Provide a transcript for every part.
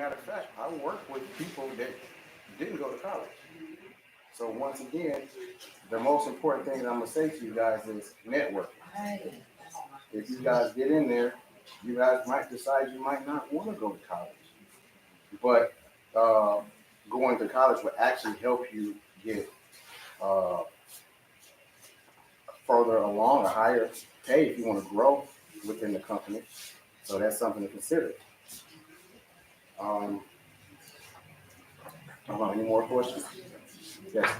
matter of fact, I work with people that didn't go to college. So once again, the most important thing that I'm gonna say to you guys is network. If you guys get in there, you guys might decide you might not want to go to college, but going to college will actually help you get uh, further along, a higher pay if you want to grow within the company. So that's something to consider. Um, any more questions? Yes.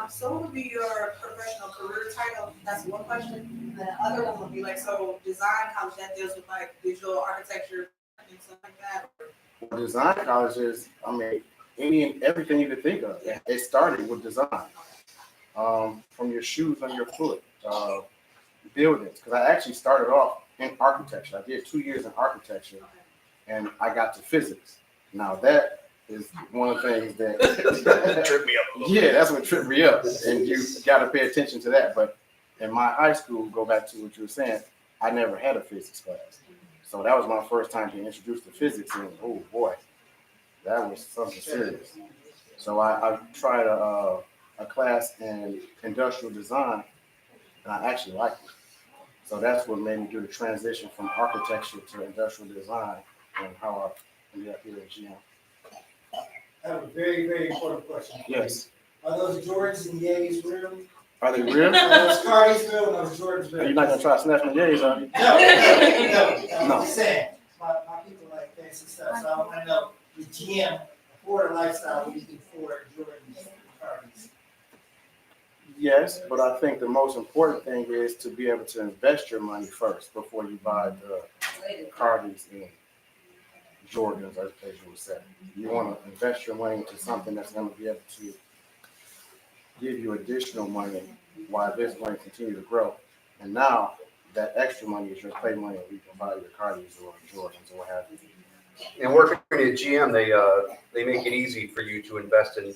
So what would be your professional career title? That's one question. The other one would be like, so design college that deals with like visual architecture and stuff like that. Well, design colleges, I mean, any and everything you could think of. It started with design. From your shoes on your foot, buildings. Because I actually started off in architecture. I did 2 years in architecture, and I got to physics. Now that is one of the things that tripped me up a little bit. That's what tripped me up, and you got to pay attention to that. But in my high school, go back to what you were saying, I never had a physics class, so that was my first time being introduced to physics, and oh boy, that was something serious. So I tried a class in industrial design, and I actually liked it. So that's what made me do the transition from architecture to industrial design, and how I ended up here at GM. I have a very, very important question. Yes. Are those Jordans and Yetis real? Are they real? Are those Cardis real and those Jordans real? You're not gonna try to snatch my Yetis, are you? No. No. I'm just saying. My people like fancy stuff, so I want to know the GM afford a lifestyle we can afford Jordans and Cardis. Yes, but I think the most important thing is to be able to invest your money first before you buy the Cardis and Jordans, as you would say. You want to invest your money into something that's going to be able to give you additional money while this money continue to grow. And now that extra money is your play money, and you can buy your Cardis or Jordans or what have you. And working at GM, they make it easy for you to invest in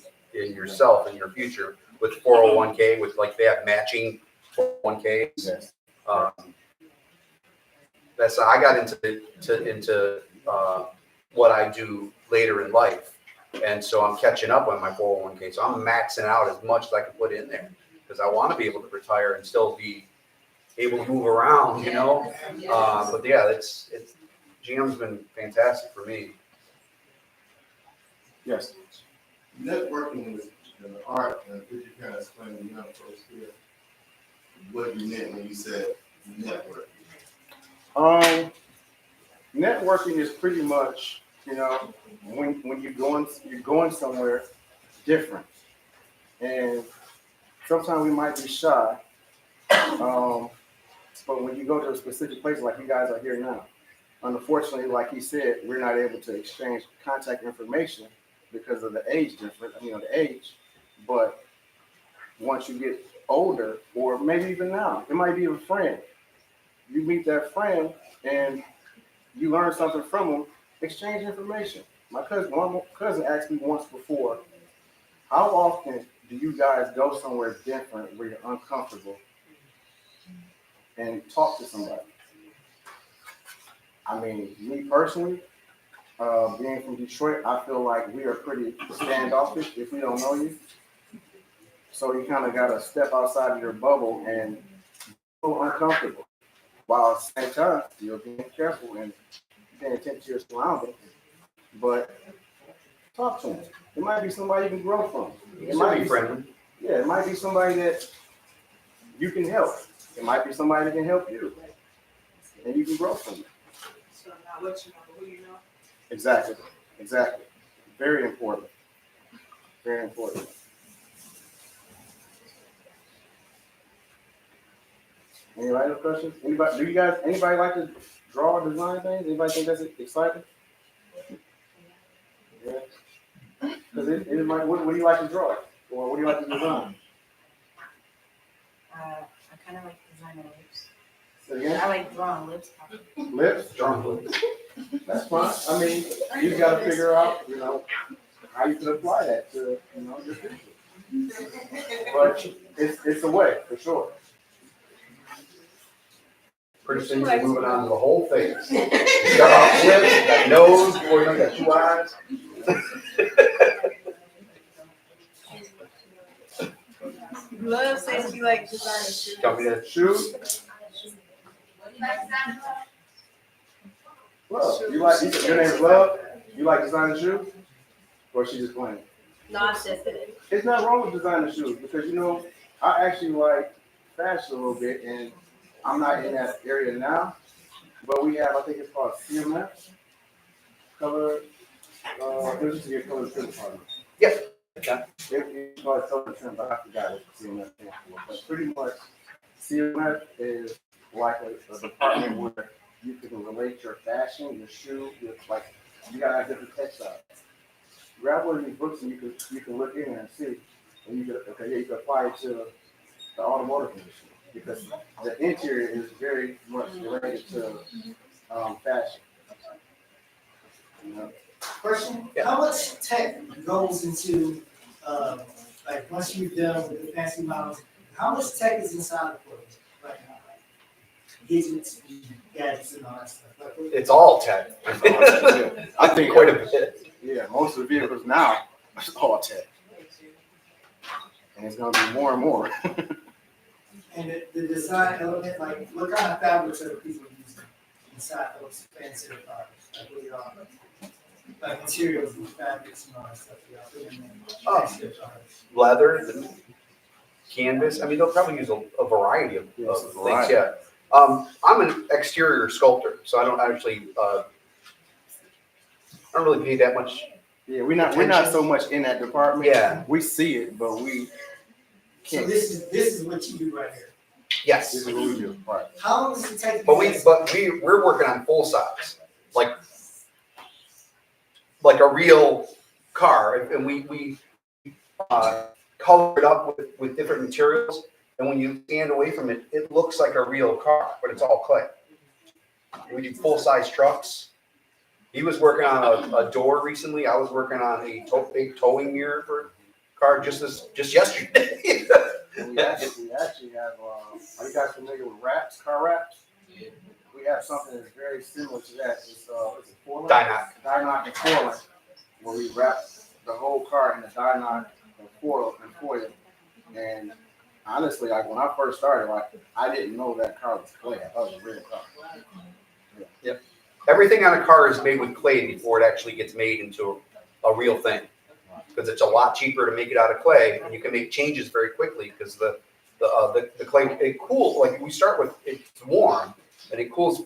yourself and your future with 401k, with like they have matching 401ks. Yes. That's I got into what I do later in life, and so I'm catching up on my 401k. So I'm maxing out as much as I can put in there because I want to be able to retire and still be able to move around, you know. But yeah, it's GM's been fantastic for me. Yes. Networking is an art, and could you kind of explain to young folks here what you meant when you said network? Networking is pretty much, you know, when you're going somewhere different, and sometimes we might be shy, but when you go to a specific place like you guys are here now, unfortunately, like he said, we're not able to exchange contact information because of the age difference. The age. But once you get older, or maybe even now, it might be a friend. You meet that friend and you learn something from them. Exchange information. One cousin asked me once before, how often do you guys go somewhere different where you're uncomfortable and talk to somebody? I mean, me personally, being from Detroit, I feel like we are pretty standoffish if we don't know you. So you kind of got to step outside of your bubble and feel uncomfortable. While at the same time, you're being careful and paying attention to your surroundings. But talk to them. It might be somebody you can grow from. It might be friendly. Yeah, it might be somebody that you can help. It might be somebody that can help you. And you can grow from it. So not what you know, but who you know. Exactly. Very important. Very important. Any other questions? Anybody like to draw or design things? Anybody think that's exciting? Yeah. Because it might, what do you like to draw? Or what do you like to design? I kind of like designing lips. Say again? I like drawing lips. Lips? Drawing lips. That's fine. I mean, you got to figure out, how you can apply that to, your picture. But it's a way, for sure. Pretty soon you're moving on to the whole face. You got off lips, you got nose, before you know, you got 2 eyes. Love says you like designing shoes. Tell me that. Shoes? Love, you like, your name's Love? You like designing shoes? Or she just playing? No, I said that. It's not wrong with designing shoes because, you know, I actually like fashion a little bit and I'm not in that area now. But we have, I think it's called CMF, color, this is your color trim department. Yeah. Okay. It's called color trim, but I forgot what CMF stands for. But pretty much, CMF is like a department where you can relate your fashion, your shoe, your, like, you gotta have different textiles. Grab one of these books and you can look in and see, and you can apply it to the automotive industry because the interior is very much related to fashion. You know? Question, Yeah. how much tech goes into, like, once you're done with the fancy models, how much tech is inside the clothes right now? Like, gadgets, gadgets and all that stuff. Like, It's all tech. I think Quite a bit. Yeah, most of the vehicles now are all tech. And it's gonna be more and more. and the design element, like, what kind of fabrics are people using inside those fancy cars? Like, what are y'all, like, materials and fabrics and all that stuff, y'all put in there? Fancy cars. Leather, canvas. I mean, they'll probably use a variety of Yes, things. variety. Yeah. I'm an exterior sculptor, so I don't actually. I don't really pay that much. Yeah, we're not so much in that department. Yeah. We see it, but we So can't. this is what you do right here. Yes. This is what we do. Right. How long does it take? But we're working on full size, like a real car, and we color it up with different materials. And when you stand away from it, it looks like a real car, but it's all clay. We do full size trucks. He was working on a door recently. I was working on a big towing mirror for a car just yesterday. And we actually have. Are you guys familiar with wraps? Car wraps? We have something that's very similar to that. It's a four-link. Dynock and four-link, where we wrap the whole car in a dynock and foil. And honestly, like when I first started, like I didn't know that car was clay. I thought it was a real car. Everything on a car is made with clay before it actually gets made into a real thing. Because it's a lot cheaper to make it out of clay, and you can make changes very quickly because the clay, it cools, like we start with, it's warm and it cools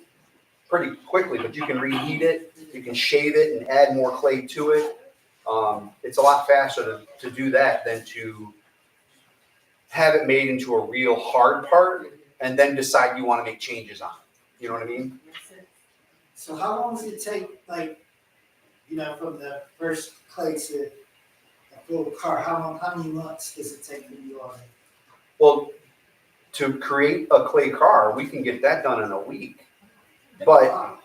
pretty quickly, but you can reheat it, you can shave it and add more clay to it. It's a lot faster to do that than to have it made into a real hard part and then decide you want to make changes on it. You know what I mean? So how long does it take, like, you know, from the first clay to a full car? How many months does it take for you on it? Well, to create a clay car, we can get that done in a week. But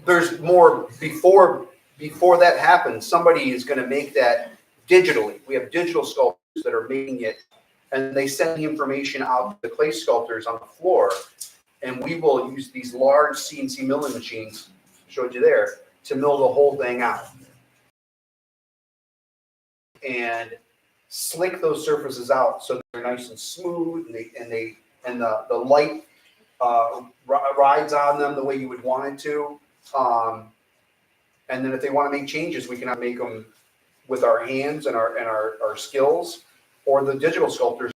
there's more before that happens. Somebody is going to make that digitally. We have digital sculptors that are making it, and they send the information out to the clay sculptors on the floor, and we will use these large CNC milling machines, showed you there, to mill the whole thing out and slick those surfaces out so they're nice and smooth, and the light rides on them the way you would want it to. And then if they want to make changes, we can make them with our hands and our skills, or the digital sculptors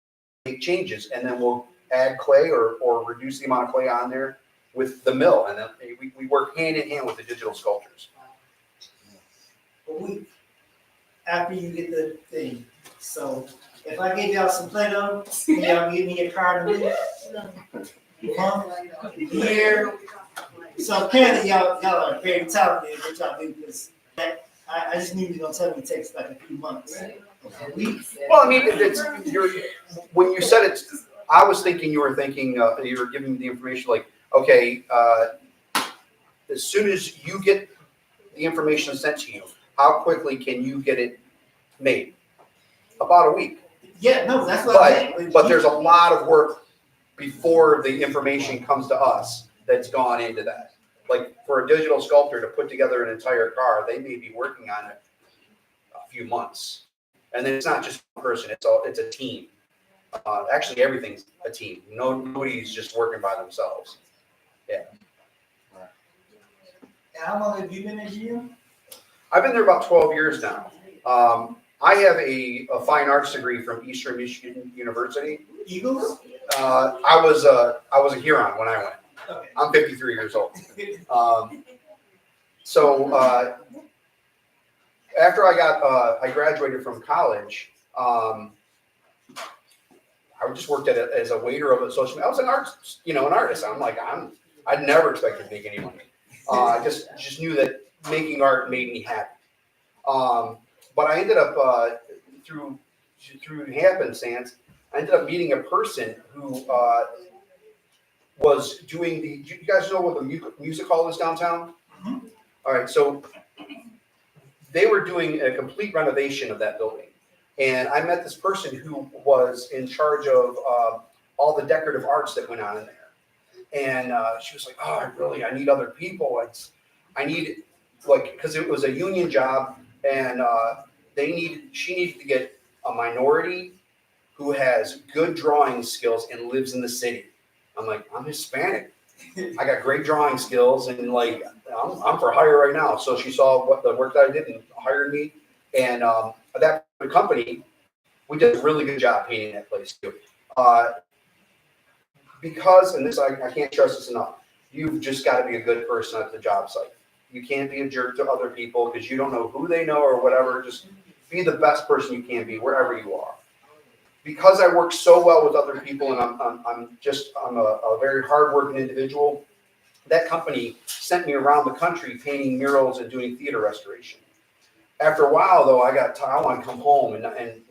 make changes, and then we'll add clay or reduce the amount of clay on there with the mill. And then we work hand in hand with the digital sculptors. A week after you get the thing. So if I give y'all some Play-Doh, y'all give me a card in a week. Year. So apparently y'all are very talented at what y'all do, because I just knew you were gonna tell me it takes like a few months. A week. Well, I mean, when you said it, I was thinking you were thinking you were giving me the information like, okay, as soon as you get the information sent to you, how quickly can you get it made? About a week. Yeah, no, that's what I meant. But there's a lot of work before the information comes to us that's gone into that. Like for a digital sculptor to put together an entire car, they may be working on it a few months. And then it's not just one person, it's a team. Actually, everything's a team. Nobody's just working by themselves. And how long have you been at GM? I've been there about 12 years now. I have a fine arts degree from Eastern Michigan University. Eagles? I was a Huron when I went. Okay. I'm 53 years old. After I graduated from college, I just worked as a waiter of a social. I was an artist. I'm like, I never expected to make any money. I just knew that making art made me happy. But I ended up through happenstance, I ended up meeting a person who was doing the. You guys know what the music hall is downtown? Mhm. All right, so they were doing a complete renovation of that building, and I met this person who was in charge of all the decorative arts that went on in there. And she was like, "Oh, I need other people. I need because it was a union job, and she needed to get a minority who has good drawing skills and lives in the city." I'm like, "I'm Hispanic. I got great drawing skills, and I'm for hire right now." So she saw what the work that I did and hired me. And that company, we did a really good job painting that place too. Because, and this I can't stress this enough, you've just got to be a good person at the job site. You can't be a jerk to other people because you don't know who they know or whatever. Just be the best person you can be wherever you are. Because I work so well with other people, and I'm a very hardworking individual. That company sent me around the country painting murals and doing theater restoration. After a while, though, I want to come home and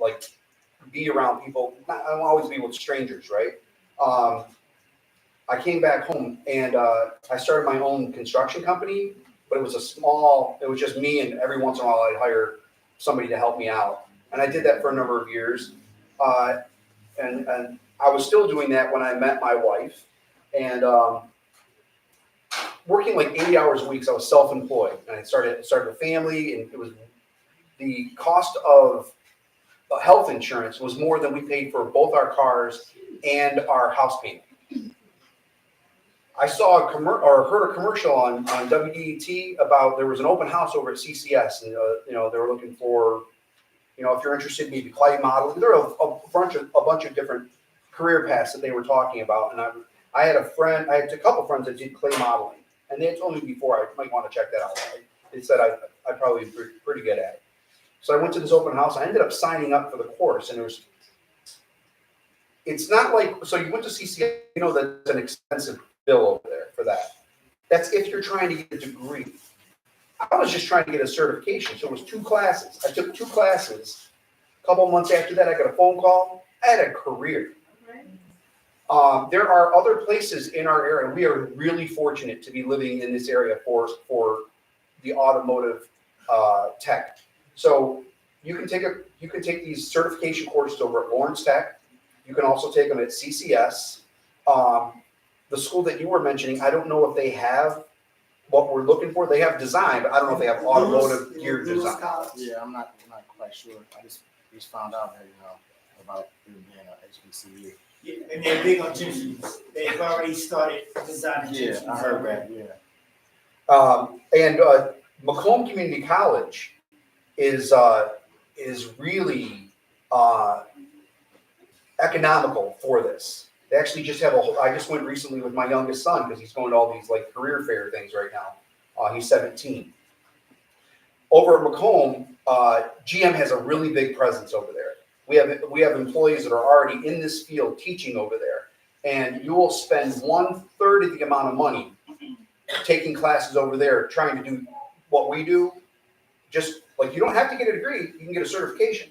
be around people. I don't always be with strangers, right? I came back home and I started my own construction company, but it was just me, and every once in a while I'd hire somebody to help me out. And I did that for a number of years. And I was still doing that when I met my wife, and working like 80 hours a week. So I was self-employed, and I started a family, and it was the cost of health insurance was more than we paid for both our cars and our house payment. I saw heard a commercial on WDET about there was an open house over at CCS, and they were looking for, if you're interested, maybe clay modeling. There are a bunch of different career paths that they were talking about. And I had a couple friends that did clay modeling, and they had told me before I might want to check that out. They said I'd probably be pretty good at it. So I went to this open house. I ended up signing up for the course, and it's not like, so you went to CCS, that's an expensive bill over there for that. That's if you're trying to get a degree. I was just trying to get a certification. So it was 2 classes. I took 2 classes. A couple months after that, I got a phone call. I had a career. There are other places in our area. We are really fortunate to be living in this area for the automotive tech. So you can take these certification courses over at Lawrence Tech. You can also take them at CCS. The school that you were mentioning, I don't know if they have what we're looking for. They have design, but I don't know if they have automotive gear design. Yeah, I'm not quite sure. I just found out that about it being an HBCU. Yeah, and they're big on gypsies. They've already started designing gypsies. Yeah, I heard that. Yeah. And Macomb Community College is really economical for this. They actually just have I just went recently with my youngest son because he's going to all these career fair things right now. He's 17. Over at Macomb, GM has a really big presence over there. We have employees that are already in this field teaching over there, and you will spend 1/3 of the amount of money taking classes over there trying to do what we do. Just you don't have to get a degree, you can get a certification.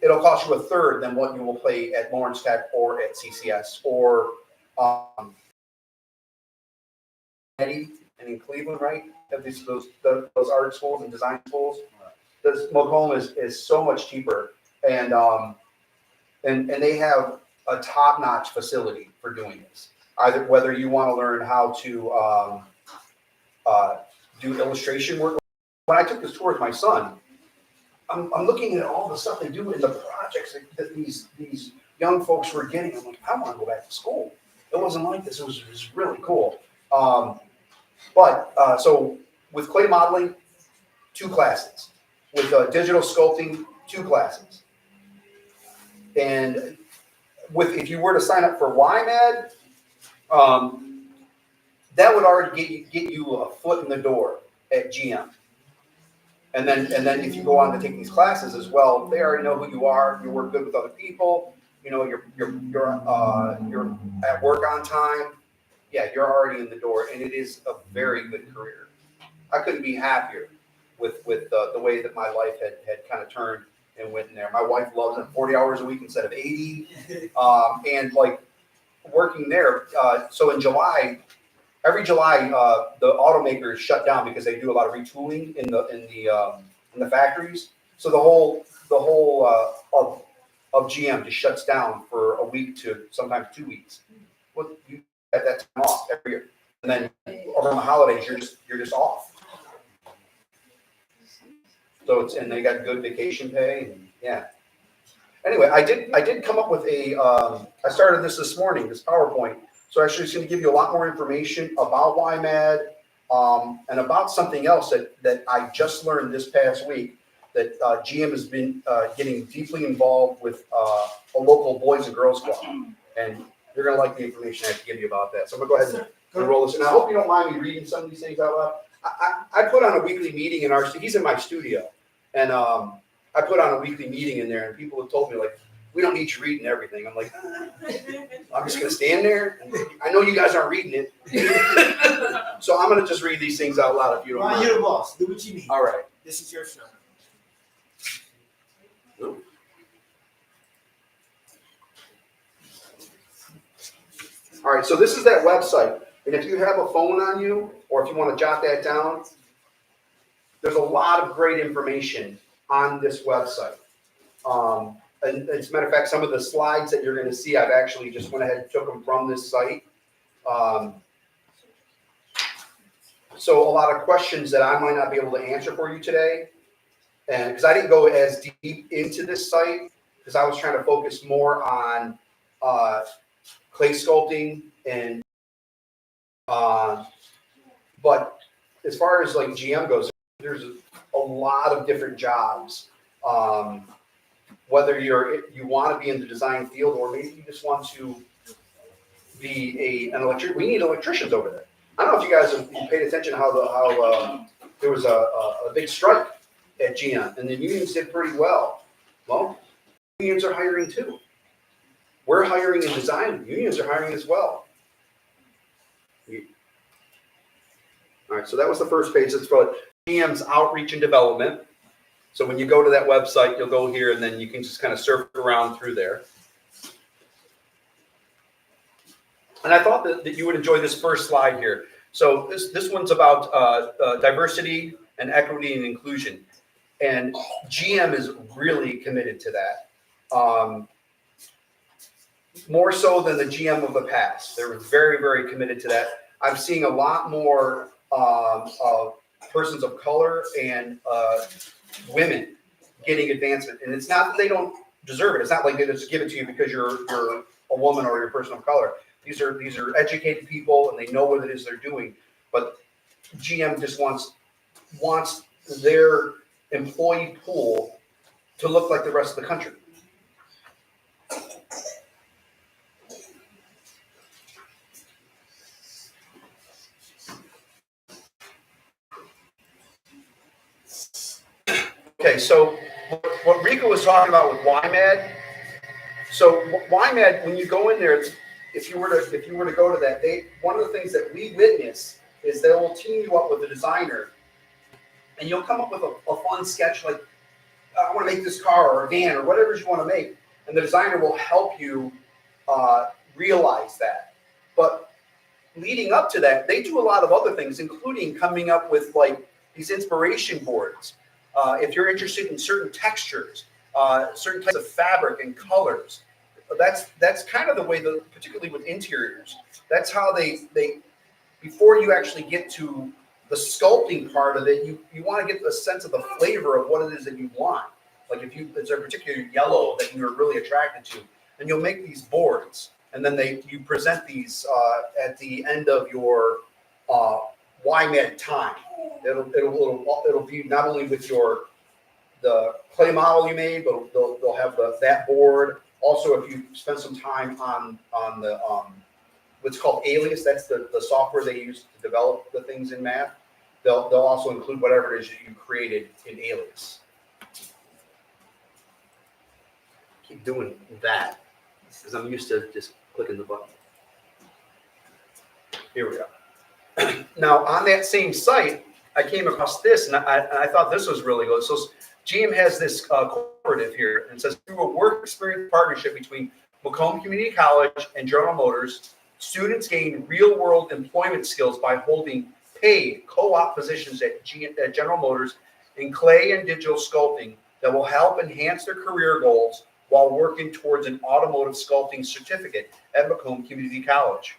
It'll cost you 1/3 than what you will pay at Lawrence Tech or at CCS or and in Cleveland, right? At least those art schools and design schools. This Macomb is so much cheaper, and they have a top-notch facility for doing this. Either whether you want to learn how to do illustration work. When I took this tour with my son, I'm looking at all the stuff they do in the projects that these young folks were getting. I'm like, I want to go back to school. It wasn't like this. It was really cool. So with clay modeling, 2 classes. With digital sculpting, 2 classes. And if you were to sign up for YMAD, that would already get you a foot in the door at GM. And then if you go on to take these classes as well, they already know who you are. You work good with other people. You know, you're at work on time. Yeah, you're already in the door, and it is a very good career. I couldn't be happier with the way that my life had kind of turned and went in there. My wife loves it, 40 hours a week instead of 80, and like working there. So in July. Every July, the automakers shut down because they do a lot of retooling in the factories. So the whole of GM just shuts down for a week to sometimes 2 weeks. Well, you have that time off every year, and then around the holidays you're just off. So and they got good vacation pay, and yeah. Anyway, I did come up with I started this morning, this PowerPoint. So actually, it's going to give you a lot more information about YMAD and about something else that I just learned this past week, that GM has been getting deeply involved with a local Boys and Girls Club. And you're going to like the information I have to give you about that. So I'm going to go ahead and roll this. And I hope you don't mind me reading some of these things out loud. I put on a weekly meeting in he's in my studio. And I put on a weekly meeting in there, and people have told me, like, we don't need you reading everything. I'm like, I'm just going to stand there. And I know you guys aren't reading it. So I'm going to just read these things out loud if you don't mind. You're the boss. Do what you need. All right. This is your show. All right, so this is that website. And if you have a phone on you, or if you want to jot that down, there's a lot of great information on this website. And as a matter of fact, some of the slides that you're going to see, I've actually just went ahead and took them from this site. So a lot of questions that I might not be able to answer for you today, and because I didn't go as deep into this site, because I was trying to focus more on clay sculpting and but as far as like GM goes, there's a lot of different jobs. Whether you want to be in the design field, or maybe you just want to be an electrician. We need electricians over there. I don't know if you guys have paid attention how there was a big strike at GM, and the unions did pretty well. Well, unions are hiring too. We're hiring in design. Unions are hiring as well. All right, so that was the first page. It's for GM's outreach and development. So when you go to that website, you'll go here, and then you can just kind of surf around through there. And I thought that you would enjoy this first slide here. So this one's about diversity and equity and inclusion. And GM is really committed to that. More so than the GM of the past. They're very, very committed to that. I'm seeing a lot more persons of color and women getting advancement, and it's not that they don't deserve it. It's not like they just give it to you because you're a woman or you're a person of color. These are educated people, and they know what it is they're doing. But GM just wants their employee pool to look like the rest of the country. Okay, so what Rika was talking about with YMAD. So YMAD, when you go in there, if you were to go to that, one of the things that we witness is they will team you up with a designer, and you'll come up with a fun sketch like, I want to make this car or a van or whatever you want to make, and the designer will help you realize that. But leading up to that, they do a lot of other things, including coming up with like these inspiration boards. If you're interested in certain textures, certain types of fabric and colors, that's kind of the way particularly with interiors, that's how they before you actually get to the sculpting part of it, you want to get a sense of the flavor of what it is that you want. Like if it's a particular yellow that you're really attracted to, and you'll make these boards, and then you present these at the end of your YMED time. It'll be not only with the clay model you made, but they'll have that board. Also, if you spend some time on the what's called Alias, that's the software they use to develop the things in math. They'll also include whatever it is you created in Alias. Keep doing that because I'm used to just clicking the button. Here we go. Now on that same site, I came across this, and I thought this was really good. So GM has this cooperative here, and it says through a work experience partnership between Macomb Community College and General Motors, students gain real-world employment skills by holding paid co-op positions at General Motors in clay and digital sculpting that will help enhance their career goals while working towards an automotive sculpting certificate at Macomb Community College.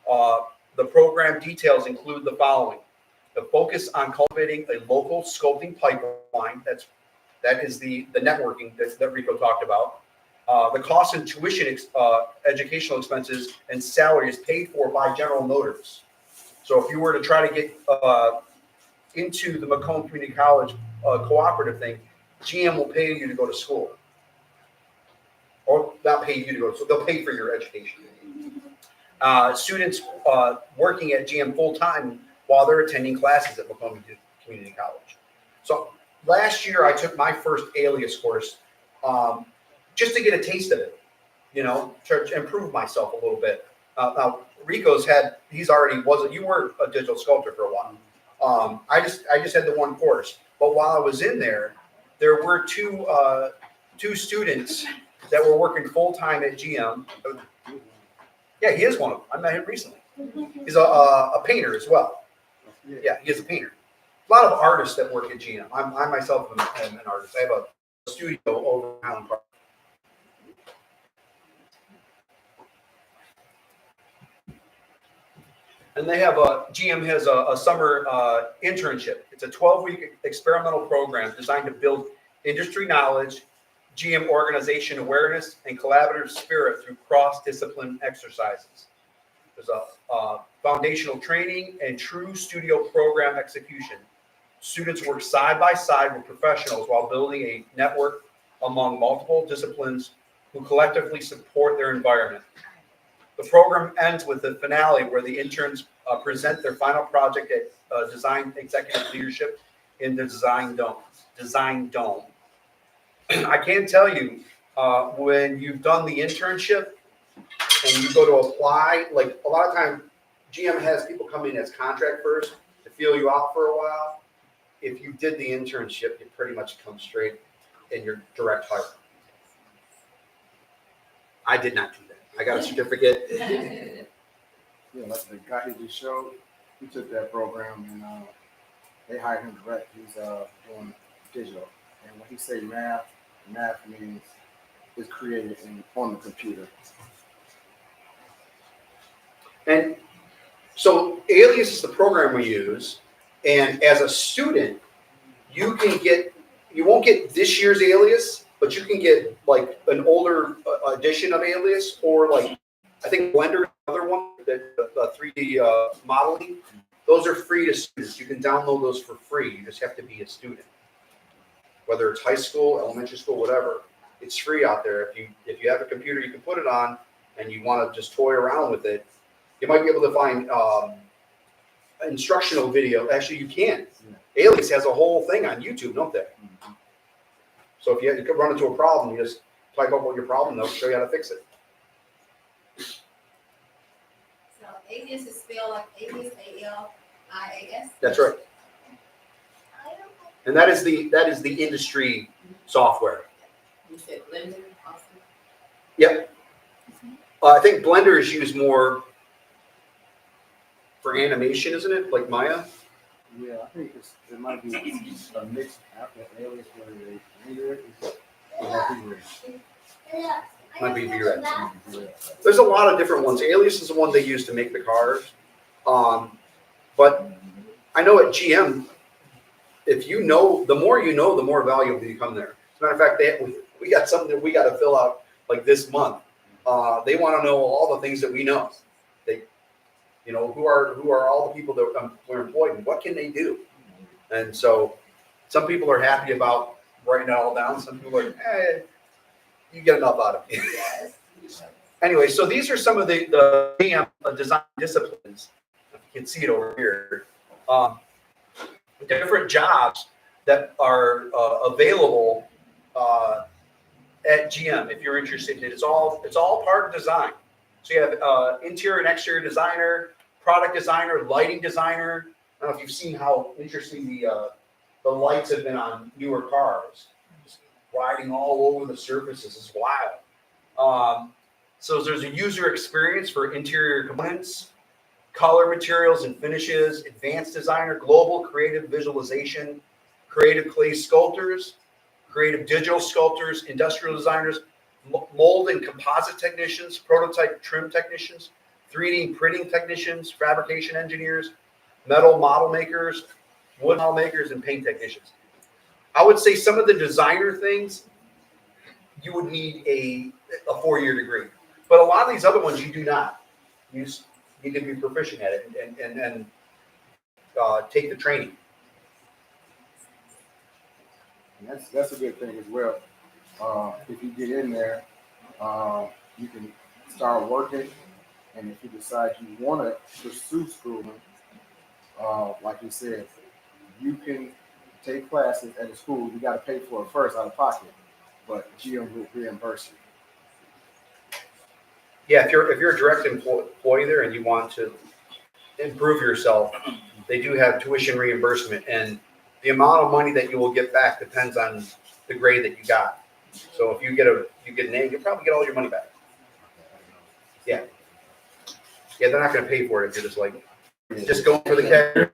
The program details include the following: the focus on cultivating a local sculpting pipeline. That is the networking that Rico talked about. The cost and tuition educational expenses and salary is paid for by General Motors. So if you were to try to get into the Macomb Community College cooperative thing, GM will pay you to go to school. Or not pay you to go to school, they'll pay for your education. Students working at GM full-time while they're attending classes at Macomb Community College. So last year I took my first Alias course just to get a taste of it, to improve myself a little bit. Now Rico's you were a digital sculptor for a while. I just had the one course, but while I was in there were two students that were working full-time at GM. Yeah, he is one of them. I met him recently. He's a painter as well. Yeah, he is a painter. A lot of artists that work at GM. I myself am an artist. I have a studio over in Highland Park. And they have GM has a summer internship. It's a 12-week experimental program designed to build industry knowledge, GM organization awareness, and collaborative spirit through cross-discipline exercises. There's a foundational training and true studio program execution. Students work side by side with professionals while building a network among multiple disciplines who collectively support their environment. The program ends with the finale where the interns present their final project at Design Executive Leadership in the Design Dome. I can tell you, when you've done the internship and you go to apply, like a lot of times GM has people come in as contract first to feel you out for a while. If you did the internship, you pretty much come straight in your direct hire. I did not do that. I got a certificate. Yeah, like the guy he just showed, he took that program and they hired him direct. He's doing digital. And when he say math means it's created on the computer. And so Alias is the program we use. And as a student, you won't get this year's Alias, but you can get like an older edition of Alias, or like, I think Blender, another one, the 3D modeling. Those are free to students. You can download those for free. You just have to be a student. Whether it's high school, elementary school, whatever, it's free out there. If you have a computer, you can put it on, and you want to just toy around with it. You might be able to find instructional video. Actually, you can. Alias has a whole thing on YouTube, don't they? So if you run into a problem, you just type up what your problem is. They'll show you how to fix it. So Alias is spelled like Alias, ALIAS. That's right. And that is the industry software. You said Blender also? Yep. I think Blender is used more for animation, isn't it? Like Maya? Yeah, I think it might be a mix after Alias where they render it. Might be V-Rex. There's a lot of different ones. Alias is the one they use to make the cars. But I know at GM, if you know, the more you know, the more valuable you become there. As a matter of fact, we got something that we got to fill out like this month. They want to know all the things that we know. They, you know, who are all the people that we're employed and what can they do? And so some people are happy about writing it all down. Some people are, you get enough out of me. Anyway, so these are some of the GM design disciplines. If you can see it over here. Different jobs that are available at GM if you're interested. It's all part of design. So you have interior and exterior designer, product designer, lighting designer. I don't know if you've seen how interesting the lights have been on newer cars. Just riding all over the surfaces is wild. So there's a user experience for interior components, color materials and finishes, advanced designer, global creative visualization, creative clay sculptors, creative digital sculptors, industrial designers, mold and composite technicians, prototype trim technicians, 3D printing technicians, fabrication engineers, metal model makers, wood model makers, and paint technicians. I would say some of the designer things, you would need a 4-year degree. But a lot of these other ones you do not. You just need to be proficient at it and take the training. And that's a good thing as well. If you get in there, you can start working, and if you decide you want to pursue schooling, like you said, you can take classes at a school. You got to pay for it first out of pocket, but GM will reimburse you. Yeah, if you're a direct employee there and you want to improve yourself, they do have tuition reimbursement, and the amount of money that you will get back depends on the grade that you got. So if you get an A, you'll probably get all your money back. Yeah, they're not going to pay for it if you're just going for the cash.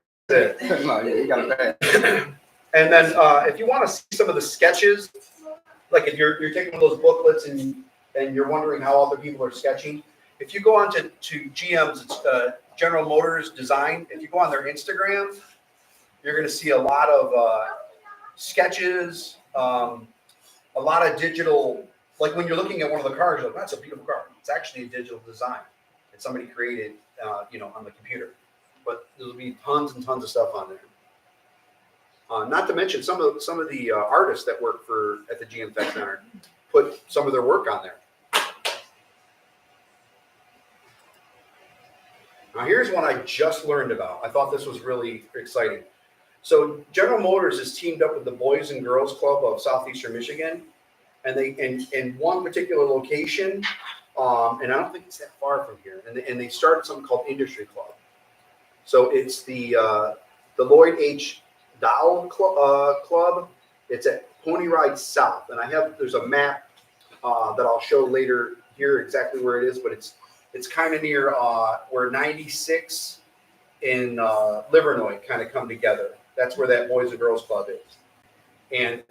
No, you got to pay. And then if you want to see some of the sketches, like if you're taking one of those booklets and you're wondering how other people are sketching, if you go on to GM's General Motors Design, if you go on their Instagram, you're going to see a lot of sketches, a lot of digital. Like when you're looking at one of the cars, you're like, that's a beautiful car. It's actually a digital design that somebody created, on the computer. But there'll be tons and tons of stuff on there. Not to mention some of the artists that work at the GM Tech Center put some of their work on there. Now here's one I just learned about. I thought this was really exciting. So General Motors has teamed up with the Boys and Girls Club of Southeastern Michigan, and they in one particular location, and I don't think it's that far from here, and they started something called Industry Club. So it's the Lloyd H. Dow Club. It's at Pony Ride South, and there's a map that I'll show later here exactly where it is, but it's kind of near where 96 in Livernois kind of come together. That's where that Boys and Girls Club is. And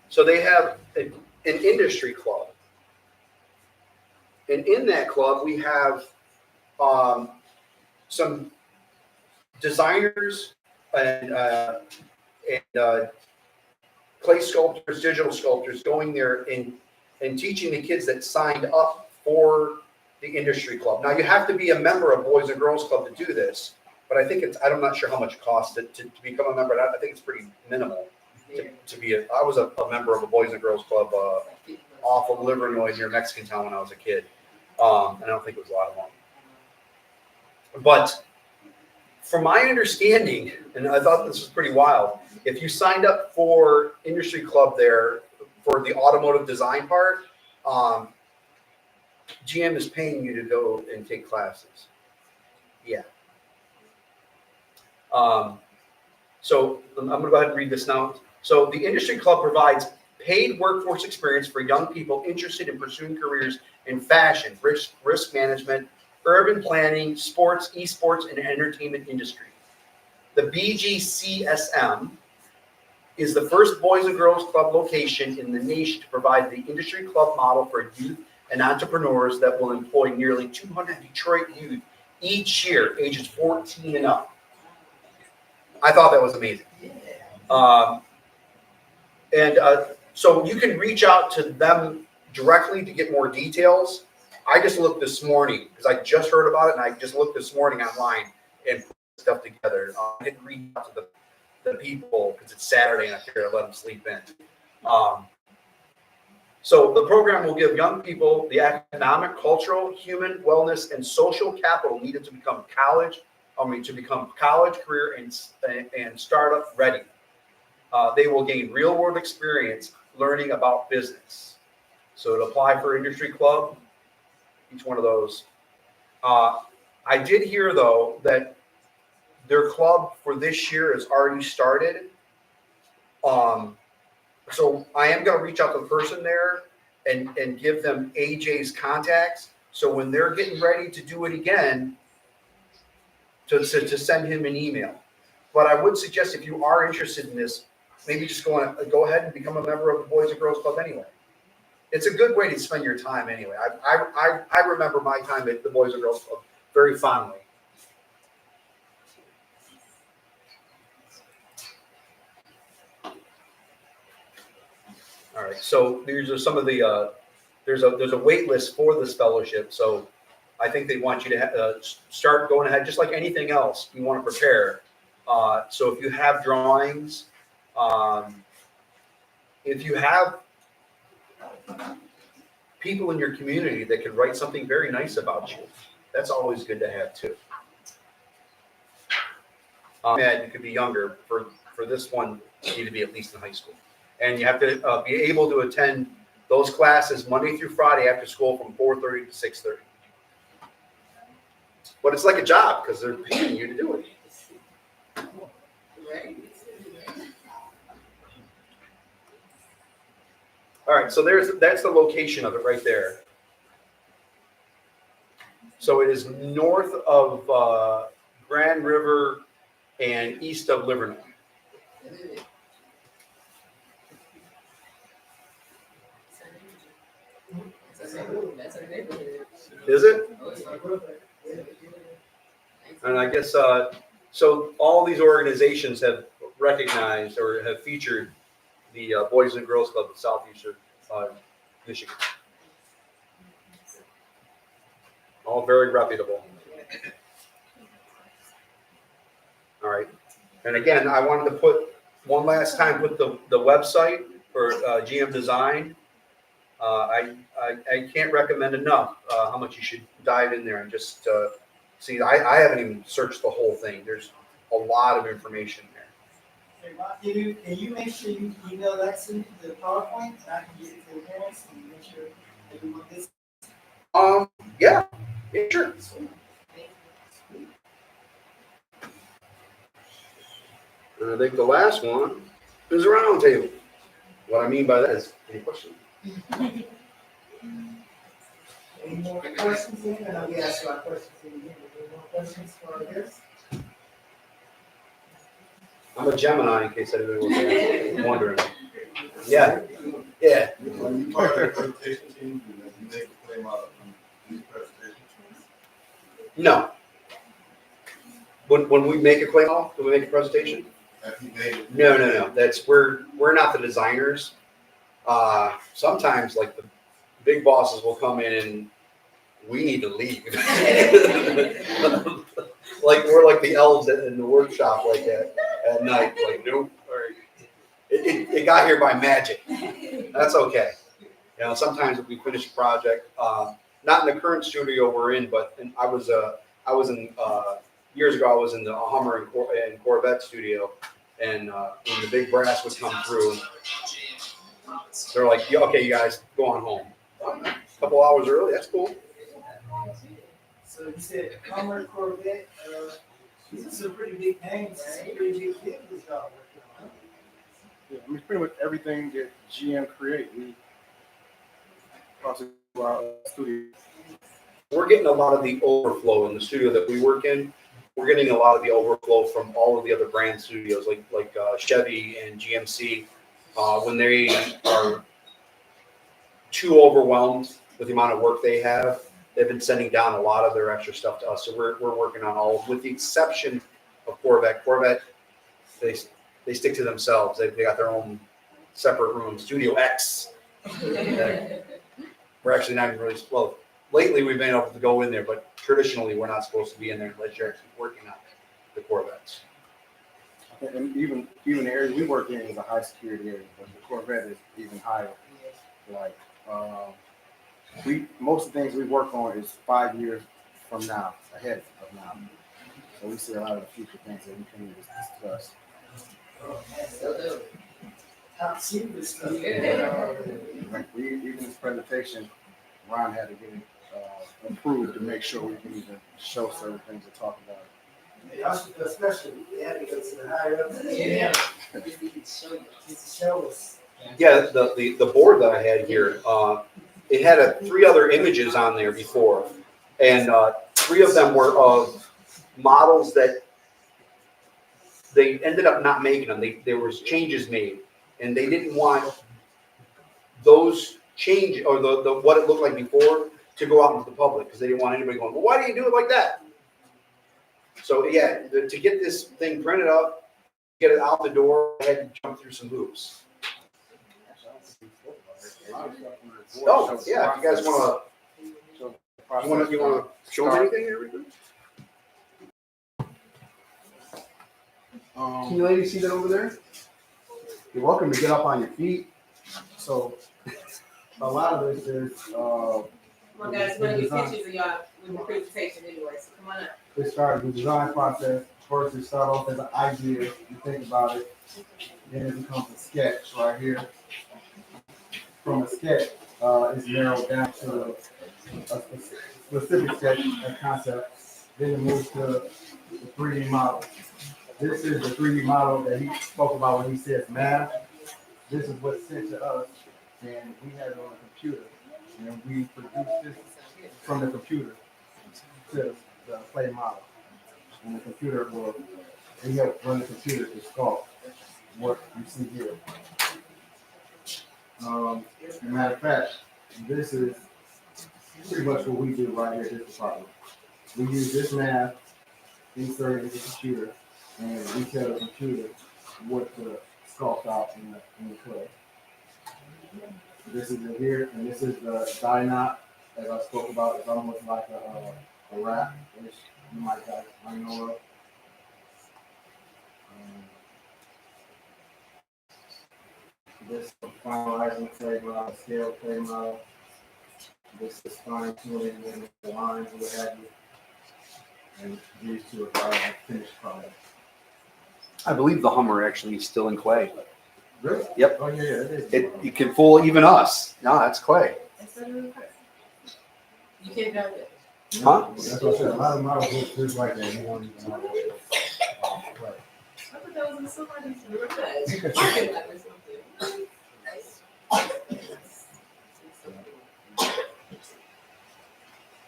so they have an industry club. And in that club, we have some designers and clay sculptors, digital sculptors going there and teaching the kids that signed up for the industry club. Now you have to be a member of Boys and Girls Club to do this, but I think I'm not sure how much it costs to become a member. I think it's pretty minimal to be I was a member of a Boys and Girls Club off of Livernois near Mexican Town when I was a kid. And I don't think it was a lot of money. But from my understanding, and I thought this was pretty wild, if you signed up for industry club there for the automotive design part, GM is paying you to go and take classes. Yeah. So I'm going to go ahead and read this now. So the industry club provides paid workforce experience for young people interested in pursuing careers in fashion, risk management, urban planning, sports, esports, and entertainment industry. The BGCSM is the first Boys and Girls Club location in the nation to provide the industry club model for youth and entrepreneurs that will employ nearly 200 Detroit youth each year, ages 14 and up. I thought that was amazing. So you can reach out to them directly to get more details. I just looked this morning because I just heard about it, and I just looked this morning online and put stuff together. I didn't reach out to the people because it's Saturday and I figured I'd let them sleep in. So the program will give young people the economic, cultural, human, wellness, and social capital needed to become college, career, and startup ready. They will gain real-world experience learning about business. So to apply for industry club, each one of those. I did hear, though, that their club for this year has already started. So I am going to reach out to the person there and give them AJ's contacts. So when they're getting ready to do it again, to send him an email. But I would suggest if you are interested in this, maybe just go ahead and become a member of the Boys and Girls Club anyway. It's a good way to spend your time anyway. I remember my time at the Boys and Girls Club very fondly. All right, so these are some of the there's a wait list for this fellowship. So I think they want you to start going ahead, just like anything else you want to prepare. So if you have drawings, if you have people in your community that can write something very nice about you, that's always good to have too. And you could be younger. For this one, you need to be at least in high school. And you have to be able to attend those classes Monday through Friday after school from 4:30 to 6:30. But it's like a job because they're paying you to do it. All right, so that's the location of it right there. So it is north of Grand River and east of Livernois. Is it? And I guess so. All these organizations have recognized or have featured the Boys and Girls Club of Southeastern Michigan. All very reputable. All right. And again, I wanted to put the website for GM Design. I can't recommend enough how much you should dive in there and just see. I haven't even searched the whole thing. There's a lot of information there. Hey, Bob, can you make sure you email that to me, the PowerPoint, so I can get it to the parents and make sure everyone gets Yeah, sure. And I think the last one is a round table. What I mean by that is, any questions? Any more questions? I know we asked a lot of questions in the beginning. Any more questions for this? I'm a Gemini, in case anybody was wondering. Yeah. Yeah. When you part of the presentation team, you make a claim out of these presentations? No. When we make a claim, do we make a presentation? Have you made it? No. We're not the designers. Sometimes like the big bosses will come in and we need to leave. Like we're like the elves in the workshop like that at night. Like nope. It got here by magic. That's okay. You know, sometimes if we finish a project, not in the current studio we're in, but I was in years ago. I was in the Hummer and Corvette studio, and when the big brass would come through, they're like, yeah, "Okay, you guys, go on home." A couple hours early. That's cool. So you said Hummer, Corvette, these are some pretty big names, some pretty big vehicles y'all working on. Yeah, I mean, pretty much everything that GM create, we process through our studio. We're getting a lot of the overflow in the studio that we work in. We're getting a lot of the overflow from all of the other brand studios, like Chevy and GMC, when they are too overwhelmed with the amount of work they have, they've been sending down a lot of their extra stuff to us. So we're working on all, with the exception of Corvette. Corvette, they stick to themselves. They got their own separate room, Studio X. We're actually not even really, well, lately we've been able to go in there, but traditionally we're not supposed to be in there unless you're actually working on the Corvettes. And even the area we work in is a high security area, but the Corvette is even higher. Like, most of the things we work on is 5 years from now, ahead of now. So we see a lot of the future things that we can discuss. Top secret stuff. Like even this presentation, Ron had to get it approved to make sure we can even show certain things to talk about. Y'all should feel special. They had to go to the higher ups. Yeah. Just to show us. Yeah, the board that I had here, it had 3 other images on there before, and 3 of them were of models that they ended up not making them. There was changes made, and they didn't want those change or the what it looked like before to go out into the public because they didn't want anybody going, well, why do you do it like that? So yeah, to get this thing printed up, get it out the door, I had to jump through some hoops. Oh yeah, if you guys want to, you want to show me anything here? Can you ladies see that over there? You're welcome to get up on your feet. So a lot of this is Well, guys, we're gonna get pictures of y'all with the presentation anyway, so come on up. it started the design process. First, it started off as an idea. You think about it, then it becomes a sketch right here. From a sketch, it's narrowed down to a specific sketch, a concept. Then it moves to the 3D model. This is the 3D model that he spoke about when he says math. This is what's sent to us, and we have it on the computer, and we produce this from the computer to the play model. And the computer will, we help run the computer to sculpt what you see here. Matter of fact, this is pretty much what we do right here at this department. We use this math inserted in the computer, and we tell the computer what to sculpt out in the clay. This is in here, and this is the die knot, as I spoke about. It's almost like a wrap, which you might know of. This is finalizing clay model, scale clay model. This is fine tuning and the lines and what have you. And these 2 are the finished product. I believe the Hummer actually is still in clay. Really? Yep. Oh yeah, it is. It can fool even us. No, that's clay. You can't know it. Huh? That's what I said. A lot of models look just like that. You won't even know. Right. I put those in somebody's parking lot or something.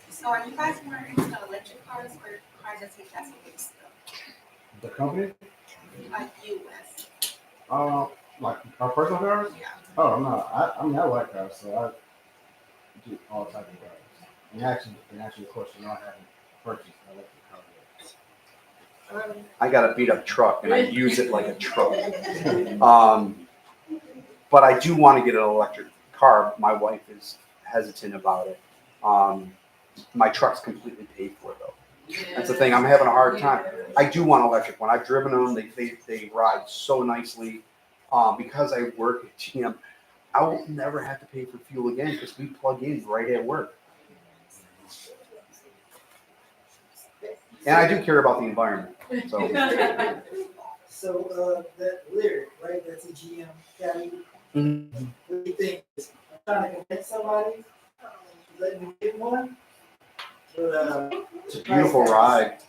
So are you guys more into electric cars or cars that take gasoline still? The company? Like US? Like our personal cars? Yeah. Oh no, I like cars, so I do all types of cars. And actually, of course, I haven't purchased an electric car yet. I got a beat up truck and I use it like a truck. But I do want to get an electric car. My wife is hesitant about it. My truck's completely paid for though. That's the thing. I'm having a hard time. I do want an electric one. I've driven them. They ride so nicely. Because I work at GM, I will never have to pay for fuel again because we plug in right at work. And I do care about the environment. So So, that lyric, right, that's a GM caddy. Mhm. What do you think? I'm trying to convince somebody, let me get one? But, it's a beautiful ride.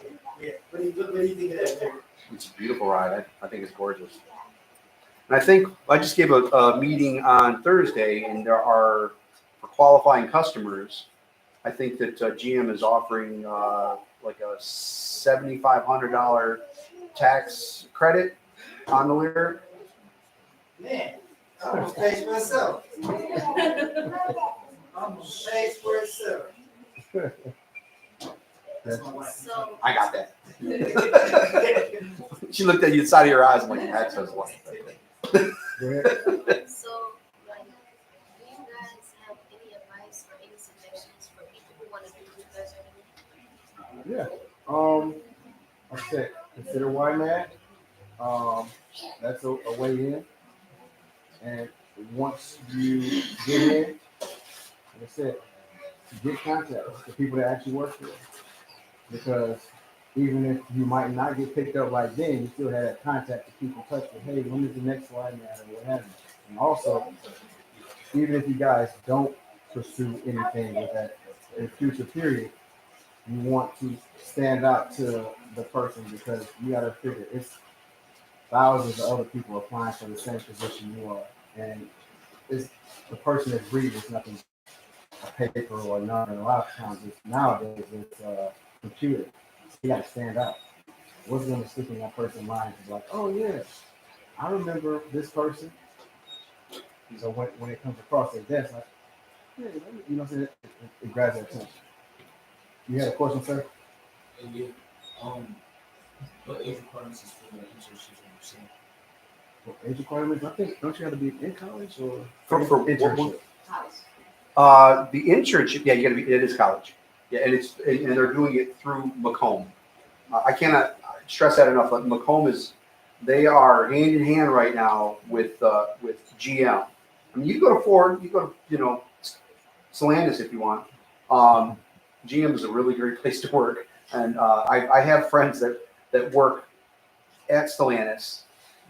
yeah, what do you think of that lyric? It's a beautiful ride. I think it's gorgeous. And I think I just gave a meeting on Thursday, and there are, for qualifying customers, I think that GM is offering like a $7,500 tax credit on the Lyric. Man, I almost paid myself. I'm paid for itself. That's my wife. So, I got that. She looked at you side of your eyes. I'm like, that's his wife. Go ahead. so, like, do you guys have any advice or any suggestions for people who want to do what you guys are doing? Yeah. Like I said, consider YMAD. That's a way in. And once you get in, like I said, get contact with the people that actually work there. Because even if you might not get picked up right then, you still have that contact to keep in touch with, hey, when is the next YMAD or what have you. And also, even if you guys don't pursue anything with that in the future period, you want to stand out to the person because you got to figure it's thousands of other people applying for the same position you are, and it's the person that's reading is nothing a paper or none. And a lot of times, nowadays it's computer. So you got to stand out. What's going to stick in that person's mind is like, oh yeah, I remember this person. So when it comes across their desk, like, hey, you know, what I'm saying, it grabs their attention. You had a question, sir? Yeah. What age requirements is for the internship in the center? Well, age requirements, I think, don't you have to be in college or For internship? The internship, yeah, you gotta be, it is college. Yeah, and they're doing it through Macomb. I cannot stress that enough. Like Macomb they are hand in hand right now with GM. I mean, you go to Ford, you go to, Stellantis if you want. GM is a really great place to work. And I have friends that work at Stellantis,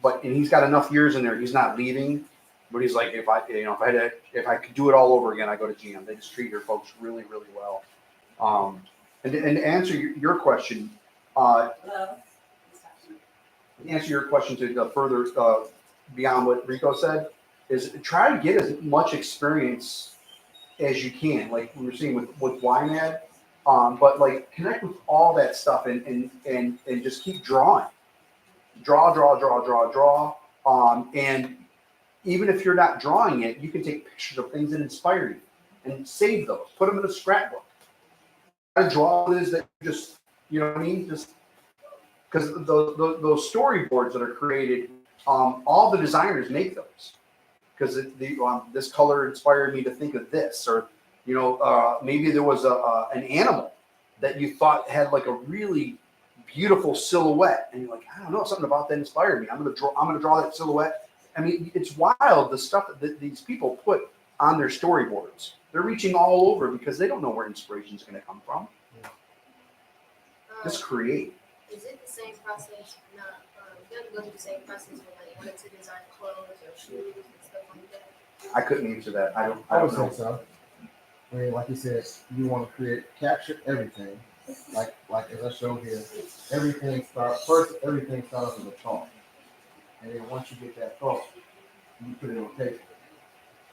and he's got enough years in there, he's not leaving. But he's like, if I could do it all over again, I go to GM. They just treat their folks really, really well. And to answer your question, to further beyond what Rico said, is try to get as much experience as you can. Like we were seeing with YMAD, but like connect with all that stuff and just keep drawing, draw. And even if you're not drawing it, you can take pictures of things that inspire you and save those. Put them in a scrapbook. I draw what it is that just, you know what I mean? Just because those storyboards that are created, all the designers make those. Because this color inspired me to think of this, or maybe there was an animal that you thought had like a really beautiful silhouette, and you're like, I don't know, something about that inspired me. I'm gonna draw that silhouette. I mean, it's wild the stuff that these people put on their storyboards. They're reaching all over because they don't know where inspiration is going to come from. Just create. Is it the same process? Not, you have to go through the same process when like wanting to design clothes or shoes and stuff like that? I couldn't answer that. I would don't say know. so. I mean, like you said, you want to capture everything. Like as I showed here, everything starts as a thought. And then once you get that thought, you put it on paper.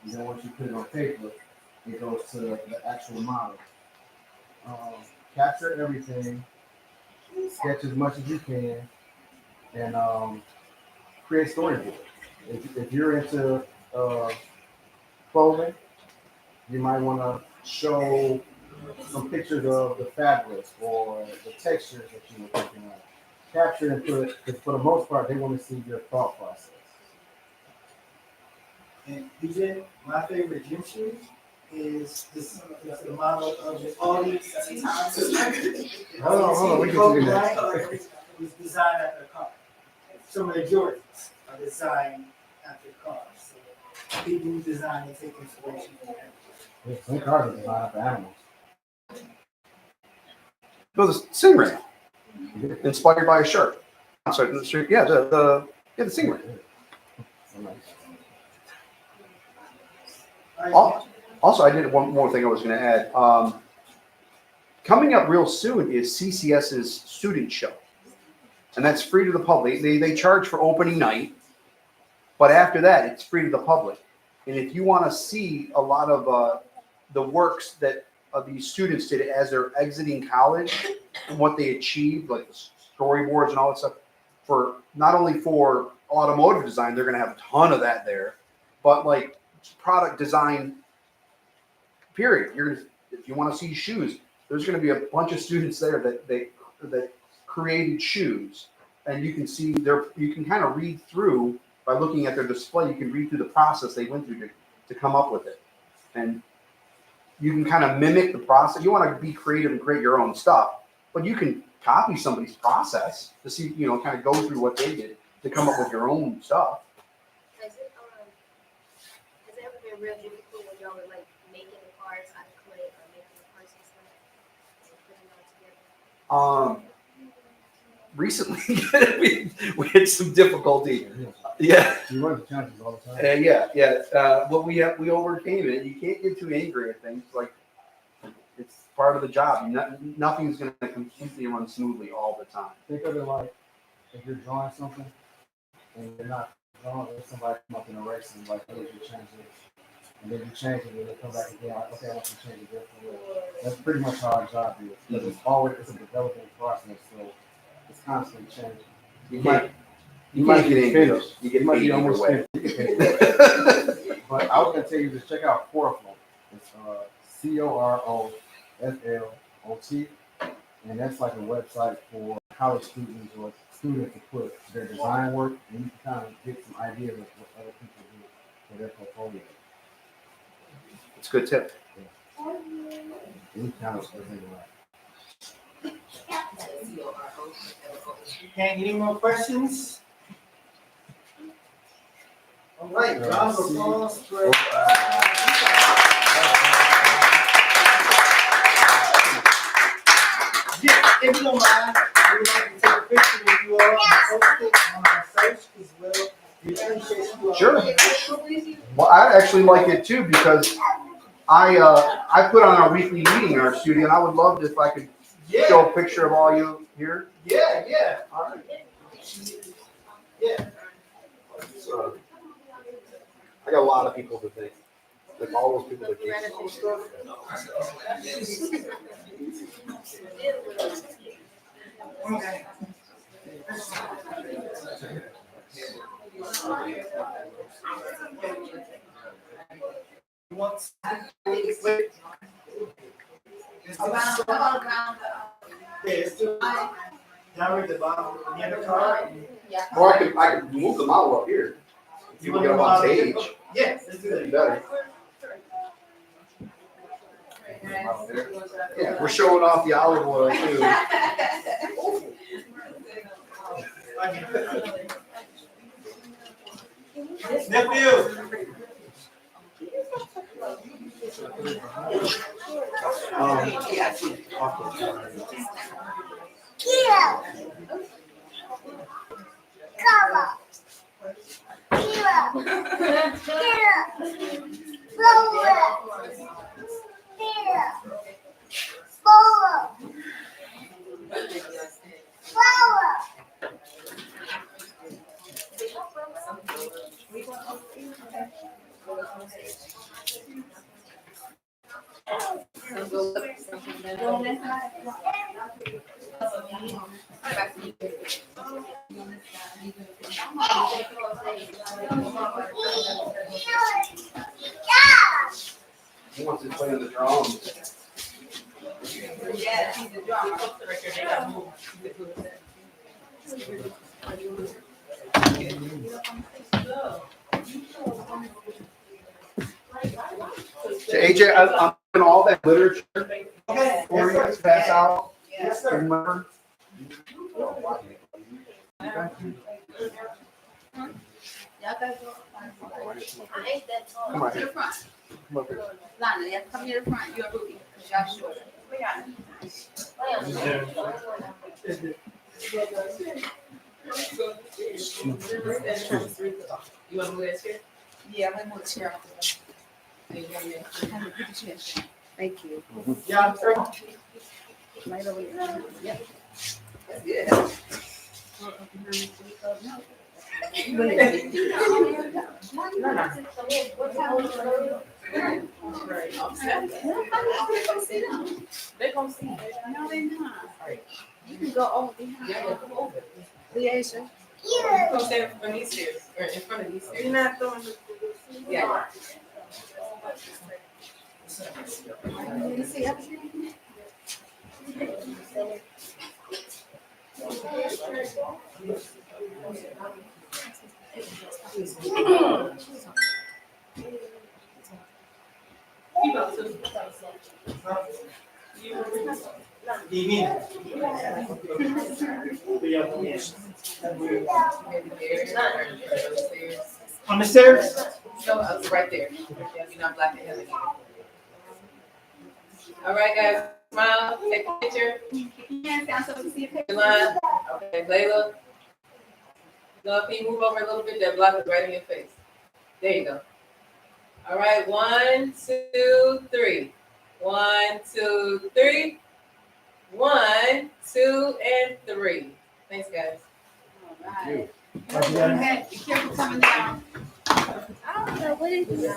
And then once you put it on paper, it goes to the actual model. Capture everything, sketch as much as you can, and create storyboards. If you're into clothing, you might want to show some pictures of the fabric or the textures that you were thinking of. Capture and put it, because for the most part, they want to see your thought process. And DJ, my favorite gym shoe is the model of the Audi. Hold on, we can do that. Was designed after a car. Some of the Jordans are designed after cars. So people who design and take inspiration from that. Yeah, some cars are designed for animals. No, the stingray, inspired by a shark. I'm sorry, yeah, the stingray. Also, I did one more thing I was going to add. Coming up real soon is CCS's student show, and that's free to the public. They charge for opening night, but after that, it's free to the public. And if you want to see a lot of the works that these students did as they're exiting college and what they achieved, like the storyboards and all that stuff, for not only for automotive design, they're going to have a ton of that there, but like product design period. If you want to see shoes, there's going to be a bunch of students there that created shoes, and you can see you can kind of read through by looking at their display. You can read through the process they went through to come up with it, and you can kind of mimic the process. You want to be creative and create your own stuff, but you can copy somebody's process to see, kind of go through what they did to come up with your own stuff. Has it ever been real difficult when y'all were like making the parts out of clay or making the parts and stuff and putting it all together? Recently, we had some difficulty. Yeah. You run into challenges all the time. Yeah. But we overcame it. You can't get too angry at things. Like, it's part of the job. Nothing's going to completely run smoothly all the time. Think of it like if you're drawing something and you're not drawing, and somebody come up and erase and like, hey, you change it. And then you change it and they come back again, like, okay, I want to change it differently. That's pretty much how our job is. Because it's a developing process, so it's constantly changing. You can't might get be angry. finished. You get might paid be either almost way. finished. But I was gonna tell you, just check out Coroflow. It's COROFLOT, and that's like a website for college students or students to put their design work, and you can kind of get some ideas of what other people do for their portfolio. It's a good tip. You kind of think about it. Okay, any more questions? All right, round of applause for. Yeah, if you don't mind, we would like to take a picture with you all and post it on our search as well. We appreciate you all. Sure. Well, I actually like it too because I put on our weekly meeting in our studio, and I would love if I could show a picture of all you here. Yeah. All right. Yeah. So, I got a lot of people to thank. Like all those people that gave us all stuff. Okay. Once. Down at the bottom, near the car. Or I could move the model up here. If you want to get up on stage. Yeah, let's do that. Better. Yeah, we're showing off the olive oil too. Nephew. He wants to play on the drums. Yeah, he's the drummer. They got moved. So AJ, I'm doing all that literature Okay. for you to pass out. Yes, sir. Remember? Y'all guys go. I ain't that tall. Come on To the here. front. Come up here. Lana, you have to come near the front. You're a booty. Cause y'all short. We got it. You want to move that chair? Yeah, I'm gonna move the chair. Thank you. Yeah, sir. Right over here. Yep. Yeah. They gonna see. No, they're not. You can go over behind. Yeah, come over. Leisha. Come stand in front of these stairs, or in front of these stairs. You're not throwing the. Yeah. Divino. On the stairs? No, I was right there. You're not blocking him again. All right, guys, smile, take a picture. Keep your hands down so we can see a picture. Line. Okay, Layla. No, if you move over a little bit, that block is right in your face. There you go. All right, 1, 2, 3. 1, 2, 3. 1, 2, and 3. Thanks, guys. All right. Okay, be careful coming down. I don't know, what is this?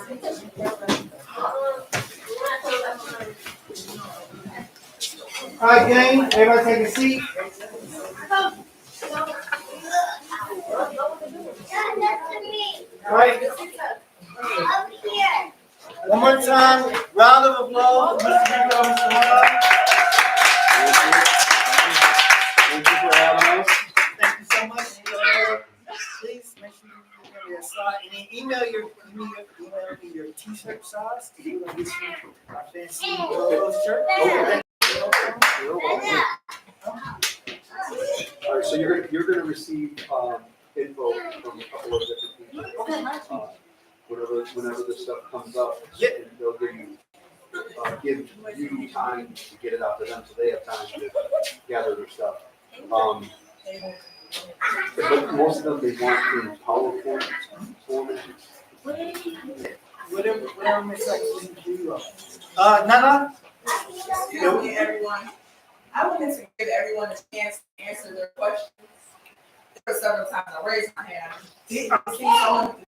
All right, gang, everybody take a seat. All right. One more time, round of applause. Mr. Hart. Thank you for having us. Thank you so much. Please make sure you give me a slide and then email me your t-shirt size. We're gonna get you our fancy logo shirt. Okay. All right, so you're gonna receive info from a couple of different people. Whenever this stuff comes up, and they'll give you time to get it out to them, so they have time to gather their stuff. But most of them they want in PowerPoint format. Whatever makes sense to you. Nana? Excuse me, everyone. I wanted to give everyone a chance to answer their questions. There were several times I raised my hand. Didn't see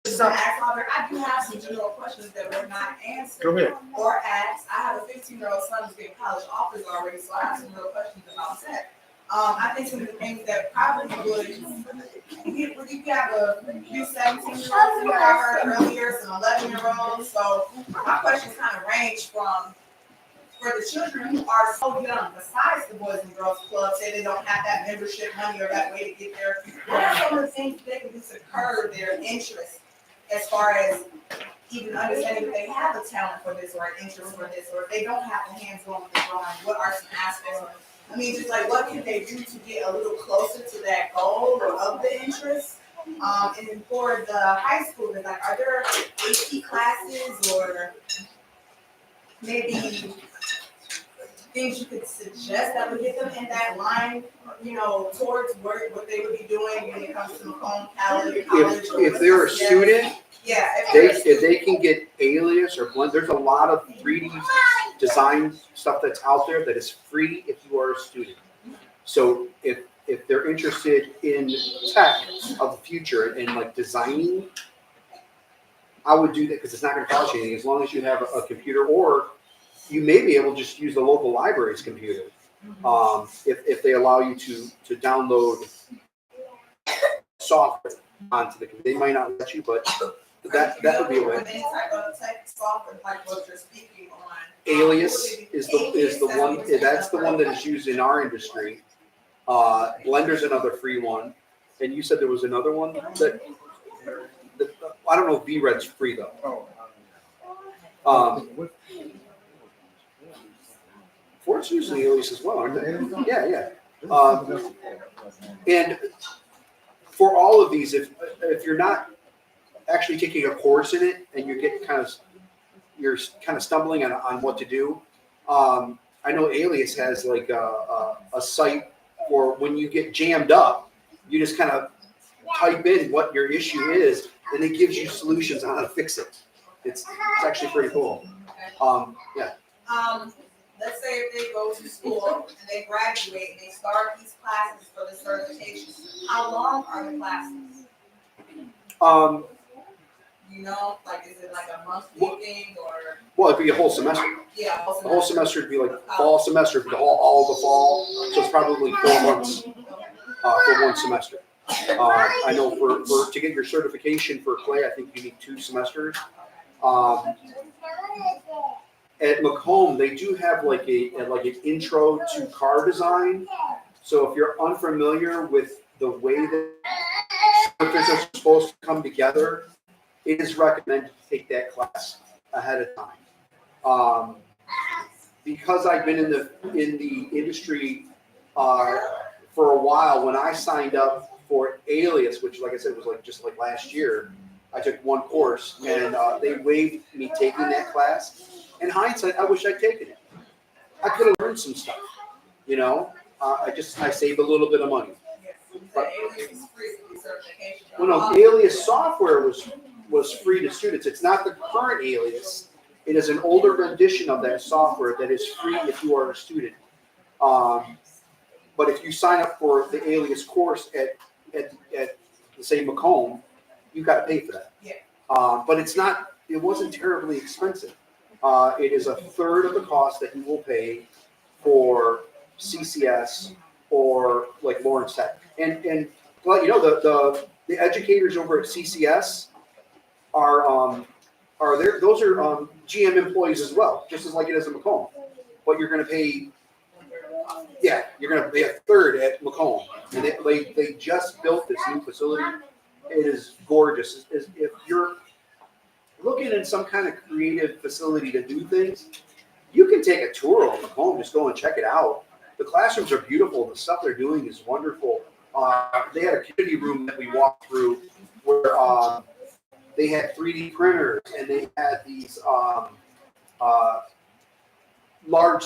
someone ask other. I do have some general questions that were not answered. Go ahead. Or asked. I have a 15-year-old son who's getting college offers already, so I have some real questions about tech. I think some of the things that probably would, you have a few 17-year-olds, I heard earlier, some 11-year-olds, so my questions kind of range from, for the children who are so young, besides the Boys and Girls Club, say they don't have that membership money or that way to get there, what are some of the things they can do to curb their interest as far as even understanding if they have a talent for this or an interest for this, or if they don't have the hands on with the drawing, what are some aspects of it? I mean, just like what can they do to get a little closer to that goal or of the interest? And then for the high school, like, are there AP classes or maybe things you could suggest that would get them in that line, you know, towards what they would be doing when it comes to Macomb College? If they're a student, yeah, if they can get Alias or Blend, there's a lot of 3D design stuff that's out there that is free if you are a student. So if they're interested in tech of the future and like designing, I would do that because it's not going to cost you anything as long as you have a computer, or you may be able to just use the local library's computer. If they allow you to download software onto the computer, they might not let you, but that would be a way. Any type of tech software like what you're speaking on. Alias is the one, that's the one that is used in our industry. Blender's another free one, and you said there was another one that I don't know if VRed's free though. Ford's using Alias as well, aren't they? Yeah. And for all of these, if you're not actually taking a course in it and you're kind of stumbling on what to do, I know Alias has like a site for when you get jammed up, you just kind of type in what your issue is, and it gives you solutions on how to fix it. It's actually pretty cool. Yeah. Let's say if they go to school and they graduate and they start these classes for the certification, how long are the classes? You know, like is it like a monthly thing or? Well, it'd be a whole semester. Yeah, The whole semester would be like fall semester, it'd be all the fall. So it's probably 4 months for one semester. I know for to get your certification for clay, I think you need 2 semesters. at Macomb, they do have like an intro to car design. So if you're unfamiliar with the way that circuits are supposed to come together, it is recommended to take that class ahead of time. Because I've been in the industry for a while, when I signed up for Alias, which like I said was just like last year, I took one course and they waived me taking that class. In hindsight, I wish I'd taken it. I could have learned some stuff, you know. I saved a little bit of money. The Alias is free to do certification. Well, no, Alias software was free to students. It's not the current Alias. It is an older rendition of that software that is free if you are a student. But if you sign up for the Alias course at say Macomb, you got to pay for that. Yeah. But it wasn't terribly expensive. It is a third of the cost that you will pay for CCS or like Lawrence Tech. And to let you know, the educators over at CCS are there. Those are GM employees as well, just as like it is at Macomb. But you're going to pay, you're going to pay a third at Macomb. And they just built this new facility. It is gorgeous. If you're looking at some kind of creative facility to do things, you can take a tour of Macomb, just go and check it out. The classrooms are beautiful. The stuff they're doing is wonderful. They had a community room that we walked through where they had 3D printers and they had these large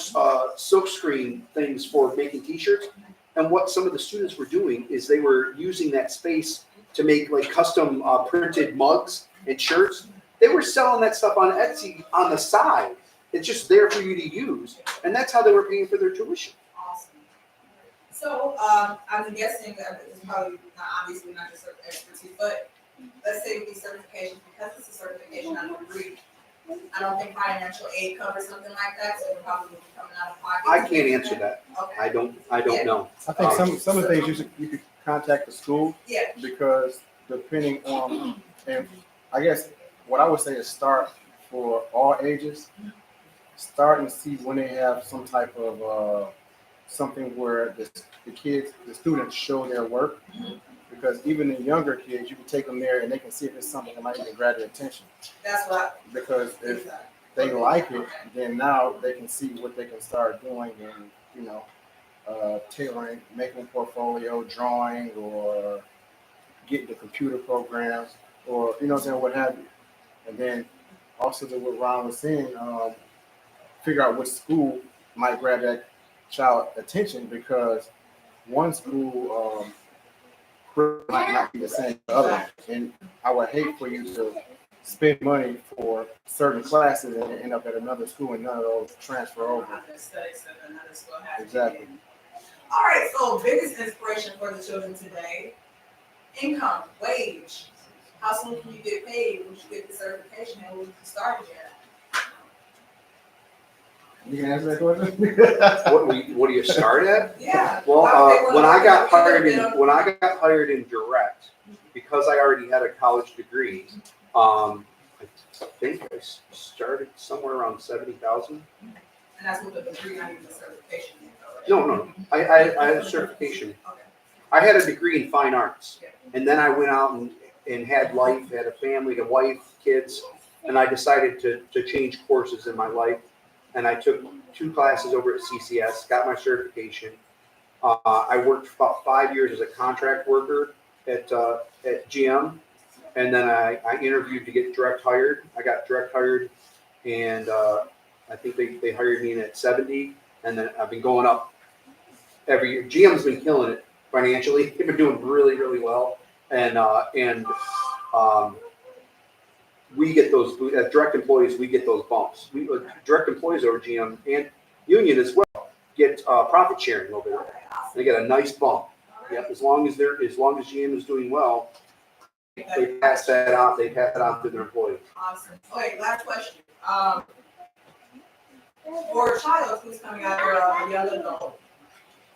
silk screen things for making T-shirts. And what some of the students were doing is they were using that space to make like custom printed mugs and shirts. They were selling that stuff on Etsy on the side. It's just there for you to use. And that's how they were paying for their tuition. Awesome. So I'm guessing that it's probably obviously not just expertise, but let's say with these certifications, because it's a certification on a degree, I don't think financial aid covers something like that, so we're probably be coming out of pocket. I can't answer that. Okay. I don't know. I think some of the things you could contact the school Yeah. because depending on, and I guess what I would say is start for all ages, start and see when they have some type of something where the students show their work. Because even the younger kids, you can take them there and they can see if it's something that might even grab their attention. That's what. Because if they like it, then now they can see what they can start doing and, tailoring, making a portfolio, drawing, or getting the computer programs, or, what have you. And then also to what Ron was saying, figure out which school might grab that child attention, because one school might not be the same as the other. And I would hate for you to spend money for certain classes and end up at another school and none of those transfer over. Exactly. All right, so biggest inspiration for the children today, income, wage. How soon can you get paid when you get the certification and when you started yet? You can answer that question? What do you start at? Yeah. Well, when I got hired in direct, because I already had a college degree, I think I started somewhere around 70,000. And that's with the degree, not even the certification. No, I had a certification. Okay. I had a degree in fine arts, and then I went out and had life, had a family, a wife, kids, and I decided to change courses in my life. And I took 2 classes over at CCS, got my certification. I worked for about 5 years as a contract worker at GM, and then I interviewed to get direct hired. I got direct hired, and I think they hired me in at 70, and then I've been going up every year. GM's been killing it financially. They've been doing really, really well, and we get those, as direct employees, we get those bumps. We direct employees over GM and Union as well get profit sharing over there. They get a nice bump. Yep, as long as GM is doing well, they pass that on. They pass it on to their employees. Awesome. Okay, last question. For a child who's coming out there, a young adult,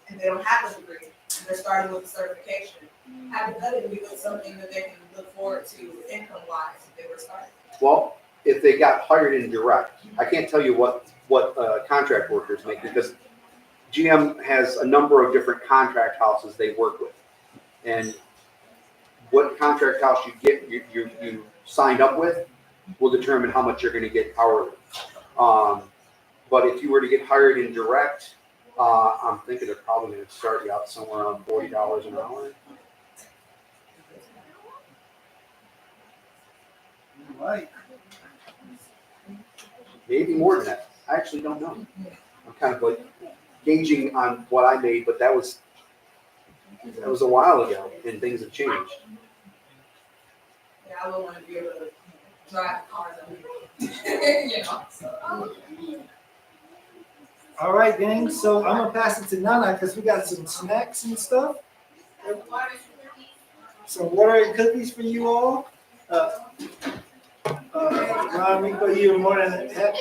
and they don't have a degree, and they're starting with a certification, hypothetically, what's something that they can look forward to income-wise if they were starting? Well, if they got hired in direct. I can't tell you what contract workers make because GM has a number of different contract houses they work with. And what contract house you signed up with will determine how much you're gonna get hourly. But if you were to get hired in direct, I'm thinking they're probably gonna start you out somewhere around $40 an hour. Right. Maybe more than that. I actually don't know. I'm kind of like gauging on what I made, but that was a while ago and things have changed. Yeah, I would want to be able to drive cars and, you know, so. All right, gang, so I'm gonna pass it to Nana, because we got some snacks and stuff. Some water and cookies for you all. Ron, we put you more than that.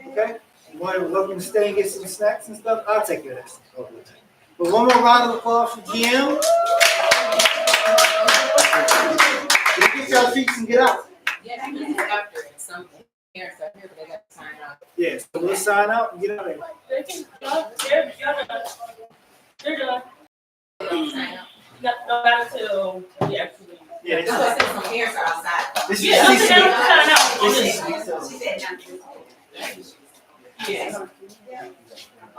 Okay, you want to look and stay and get some snacks and stuff? I'll take care of that. But one more round of applause for GM. Get your seats and get out. Yeah, I mean, after some parents are here, but they got to sign out. Yeah, so we'll sign out and get out of here. They're done. Sign out. Not until we actually. Yeah, So I said some parents are outside. this is Yeah, CC. sign out. This She said nothing. Yeah.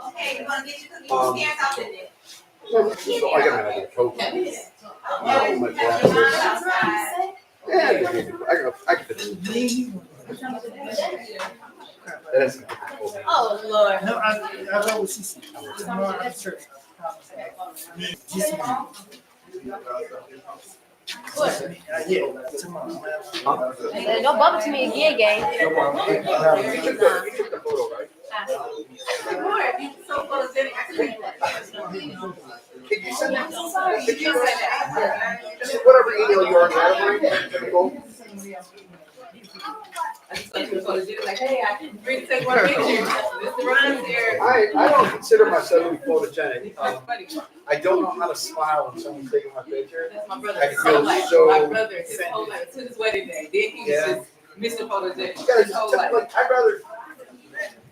Okay, you're gonna get your cookies, parents out there. So I got another Coke. Oh my God. Yeah, I can fit it. That is- Oh, Lord. No, I go with CC. Tomorrow at church. Just yeah, tomorrow. Don't bump into me again, gang. No problem. You took the photo, right? You so photogenic, I couldn't do that. Can you send that? Sorry, you can't say that. Just whatever email you already have, right? I just like you photogenic, like, hey, I can bring take one picture. Mr. Ron's here. I don't consider myself to be photogenic. That's funny. I don't know how to smile when someone's taking my picture. That's my brother. I His feel whole life. so- My brother, his whole life, to his wedding day. Then he was just Mr. Photogenic. You gotta His whole just, life. like, I'd rather,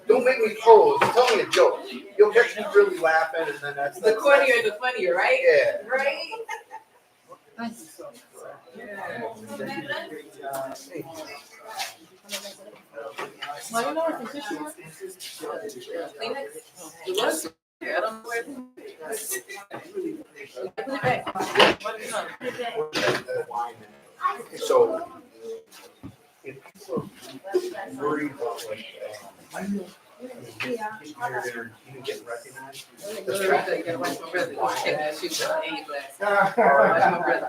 don't make me pose, tell me a joke. You'll catch me really laughing and then that's. The cornier, the funnier, right? Yeah. Right? Thank you so much. Well, you know what the tissue was? Kleenex? It was here. I don't know where it is. Put it back. What is it? So, if people are worried about like, even getting recognized. You gotta watch my brother. He's taking that shit with an A glass. Watch my brother.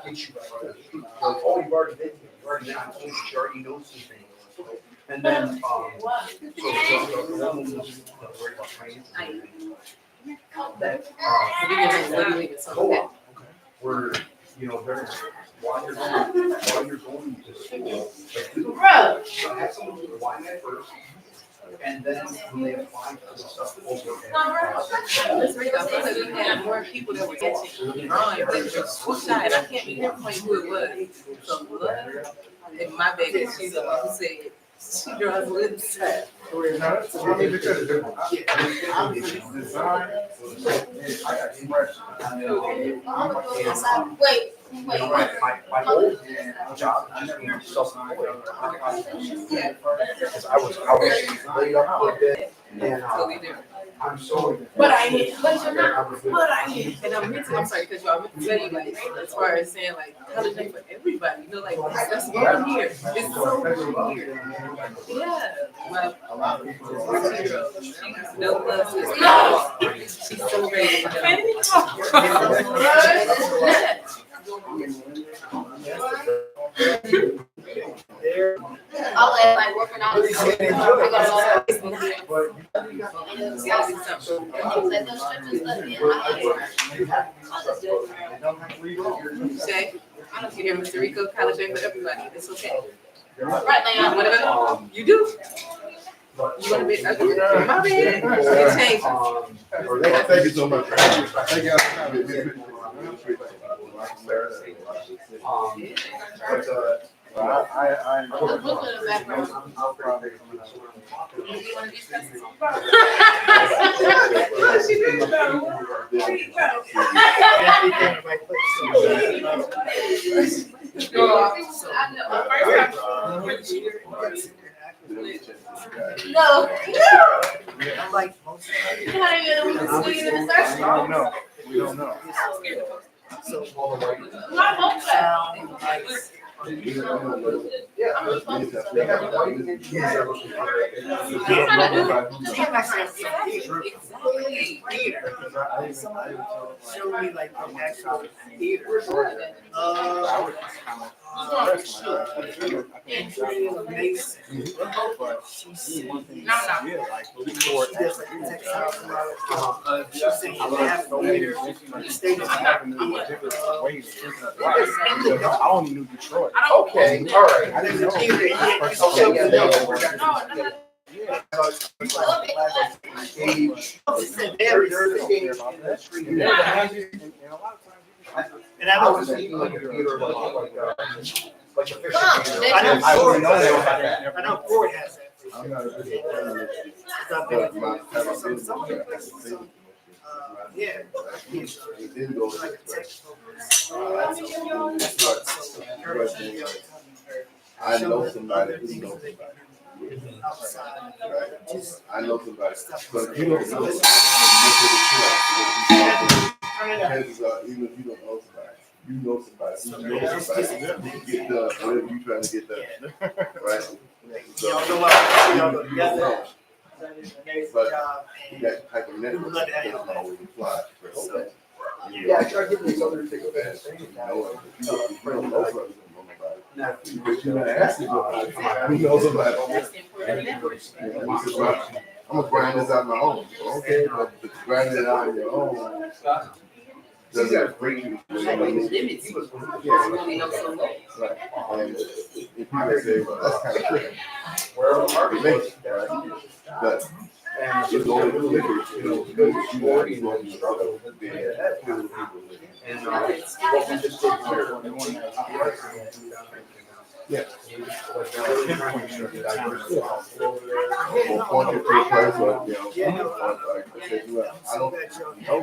Oh, you already did, you already did, you already know some things. And then, so the woman was worried about training. That, co-op, where, you know, they're, while you're going to school, like, do have someone who apply that first, and then when they apply for the stuff over. Because we had more people that were catching drawing than just shot, and I can't even pinpoint who it was. So, love, and my baby, she's the one who said, she draws lips. Wait. My old job, just being self-employed. Because I was laid up a bit, and I'm so. But I hit, but you're not, but I hit. And I'm sorry, because y'all meant to tell you, like, as far as saying, like, college ain't for everybody, you know, like, that's what I'm here. It's so weird. Yeah. Well, my 2-year-old, she no loves this. No! She's so ready. I can't even talk. I'll let like working out. Shay, I don't care, Mr. Rico, college ain't for everybody. It's okay. Right now. Whatever. You do. You want to be, okay, my bad. It changed. Thank you so much. Thank you. But So I I'm looking at the background. I'll probably come out. Do you want to discuss this? No. I'm like, most You know how you know we can swing it in the We circle? don't know. We don't know. so Not both sides. sound like Yeah. They have white engineers that look DMX has some theater. Exactly. Theater. Somebody showed me like the actual theater. I was kind of impressed when Andrea Mason. but she's one thing No, no. she did, like before She does like textile product. She's saying you have to theater. State of having these different ways of thinking of life. I only knew Detroit. Okay, all right. I didn't There's know. a theater. Okay, yeah, No, Yeah. She said There- very there's a game about in that street. And a lot of times you And I I was was thinking like a theater, like a fishing theater. I know I Ford wouldn't know has they that. have I know Ford has that. I'm not a big fan of it. Stuff But that- my, have a some business, people- I have a business. Yeah. It didn't go It's like a this way. tech focus. I know somebody who knows somebody. Outside. Right? Just I know somebody. stuff. But if you don't know, chances are, even if you don't know somebody, you know somebody who knows somebody. You get done, whatever you trying to get done. Right? Y'all go out, y'all go together. That is an amazing But job. you got type of network that doesn't always apply. So, Yeah, I tried getting these other things. You know it. If you don't know somebody, you don't know nobody. But you're not asking somebody who knows somebody. I'm gonna grind this out my own. Okay, but grinding it out on your own doesn't bring you to limits. You only know so much. Right. And if people say, well, that's kind of tricky. Where are It makes it, right? But And it's only the liquor, you know, because you already know you struggle with being that kind of people living. And what we just did here. Yeah. Or point you to a place where, you know, like I said, well, I don't know,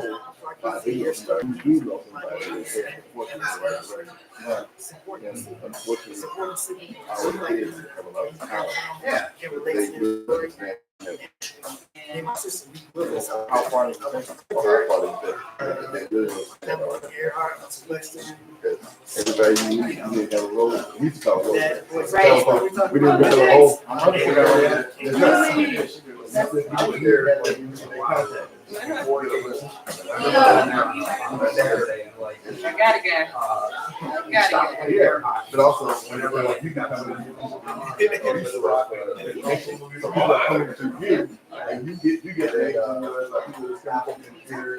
but I do know somebody who do know somebody who's working in the right direction. Right. And unfortunately, our kids have a lot of talent. Yeah. They really understand that How far is it? third party that they really understand our because everybody you didn't have a role. We used to call roles. Right. We didn't have a role. I gotta go. Gotta go. Yeah, but also whenever like you got coming to you, and you get that, like people that's kind of here.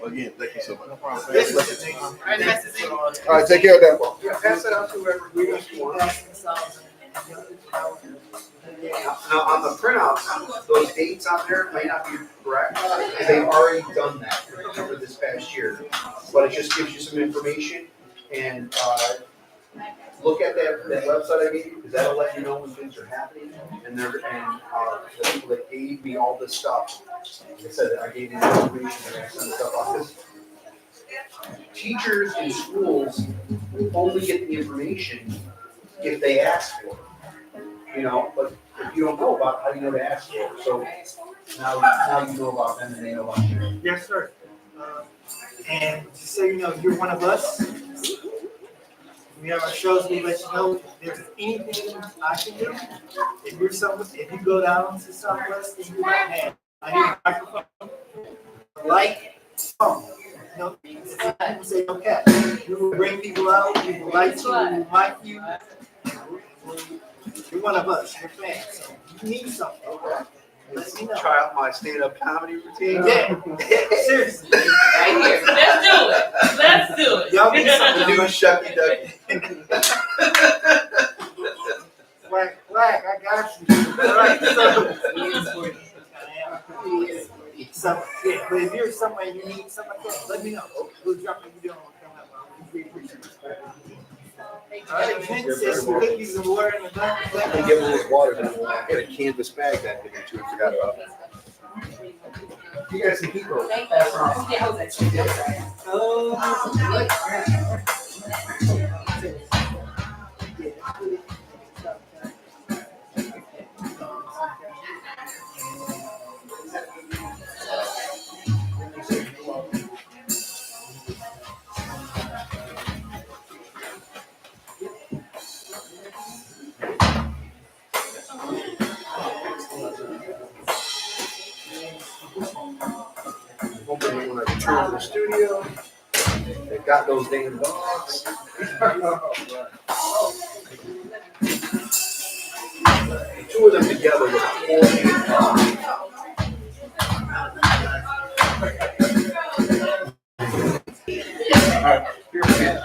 Well, again, thank you so much. All right, that's the thing. All right, take care of that. Yeah, pass it out to whoever you want. Now, on the printouts, those dates on there might not be correct, because they've already done that for this past year. But it just gives you some information, and, look at that website I gave you, because that'll let you know when things are happening. And the people that gave me all this stuff, they said that I gave you the information and I sent stuff off. This teachers in schools only get the information if they ask for it. You know, but if you don't know about it, how do you know to ask for it? So now you know about them and they know about you. Yes, sir. And just so you know, you're one of us. We have our shows, we let you know if there's anything I can do. If you're someone, if you go down to Southwest and you're like, man, I need a microphone. Like, phone. You know, people say, okay, we will bring people out, we will light you, we will mic you. You're one of us, you're fans. So you need something. Let me know. Try out my stand-up comedy routine. Yeah, seriously. Right here. Let's do it. Let's do it. Y'all need something. Do Shucky Ducky. Whack, I got you. All right, so, yeah, but if you're somewhere you need something like that, let me know. We'll drop a video on coming up. We appreciate it. Ken said some cookies and water in the back. They give them this water, then we'll get a canvas bag that they too. Forgot about it. You guys can keep those. Hopefully when I return to the studio, they've got those damn dogs. The two of them together with a coordinated dog. All right, here we go.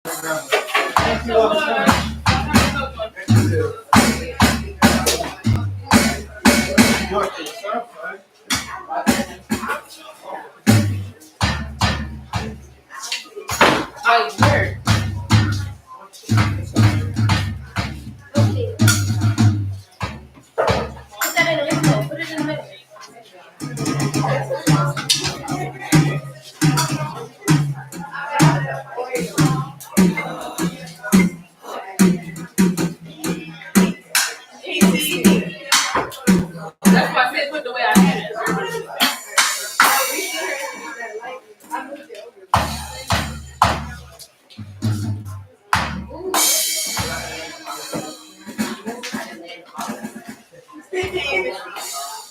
Thank you so much. Like, where? Put that in the middle. Put it in the middle. That's why I said put the way I had it.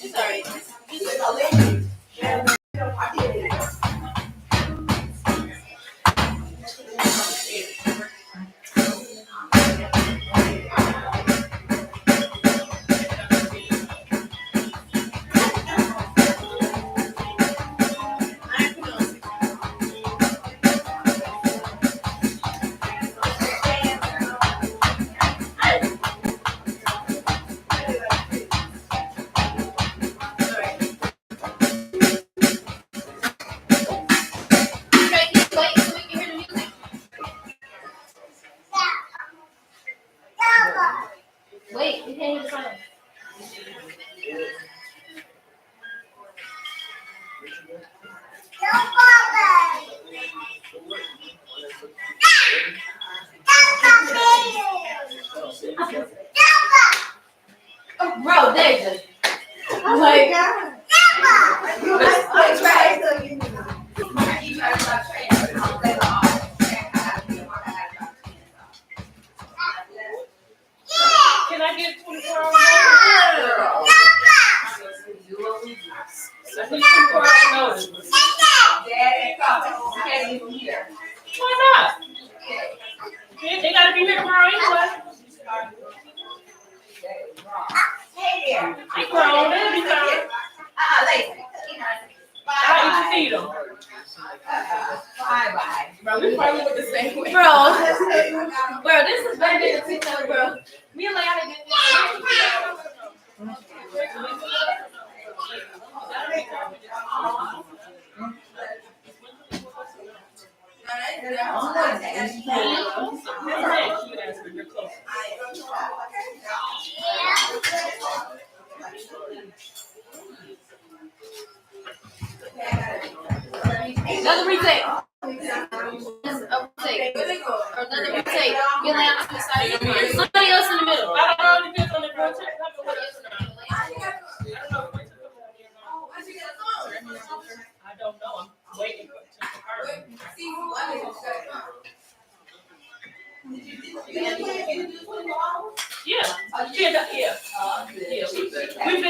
It's alright. Wait, we can't hear the song. Oh, bro, there you go. I'm like, Can I get 24 hours? I need 24 hours notice. Why not? They gotta be here tomorrow anyway. I grown, they'll be fine. I eat to feed them. Bro, we probably look the same way. bro, this is better than the TikTok, bro. Me and Leanna get another retake. Another retake. Me and Leanna on the side. Somebody else in the middle. I don't know, it depends on the project. I don't know, I'm waiting for it to occur. Yeah, yeah. We've been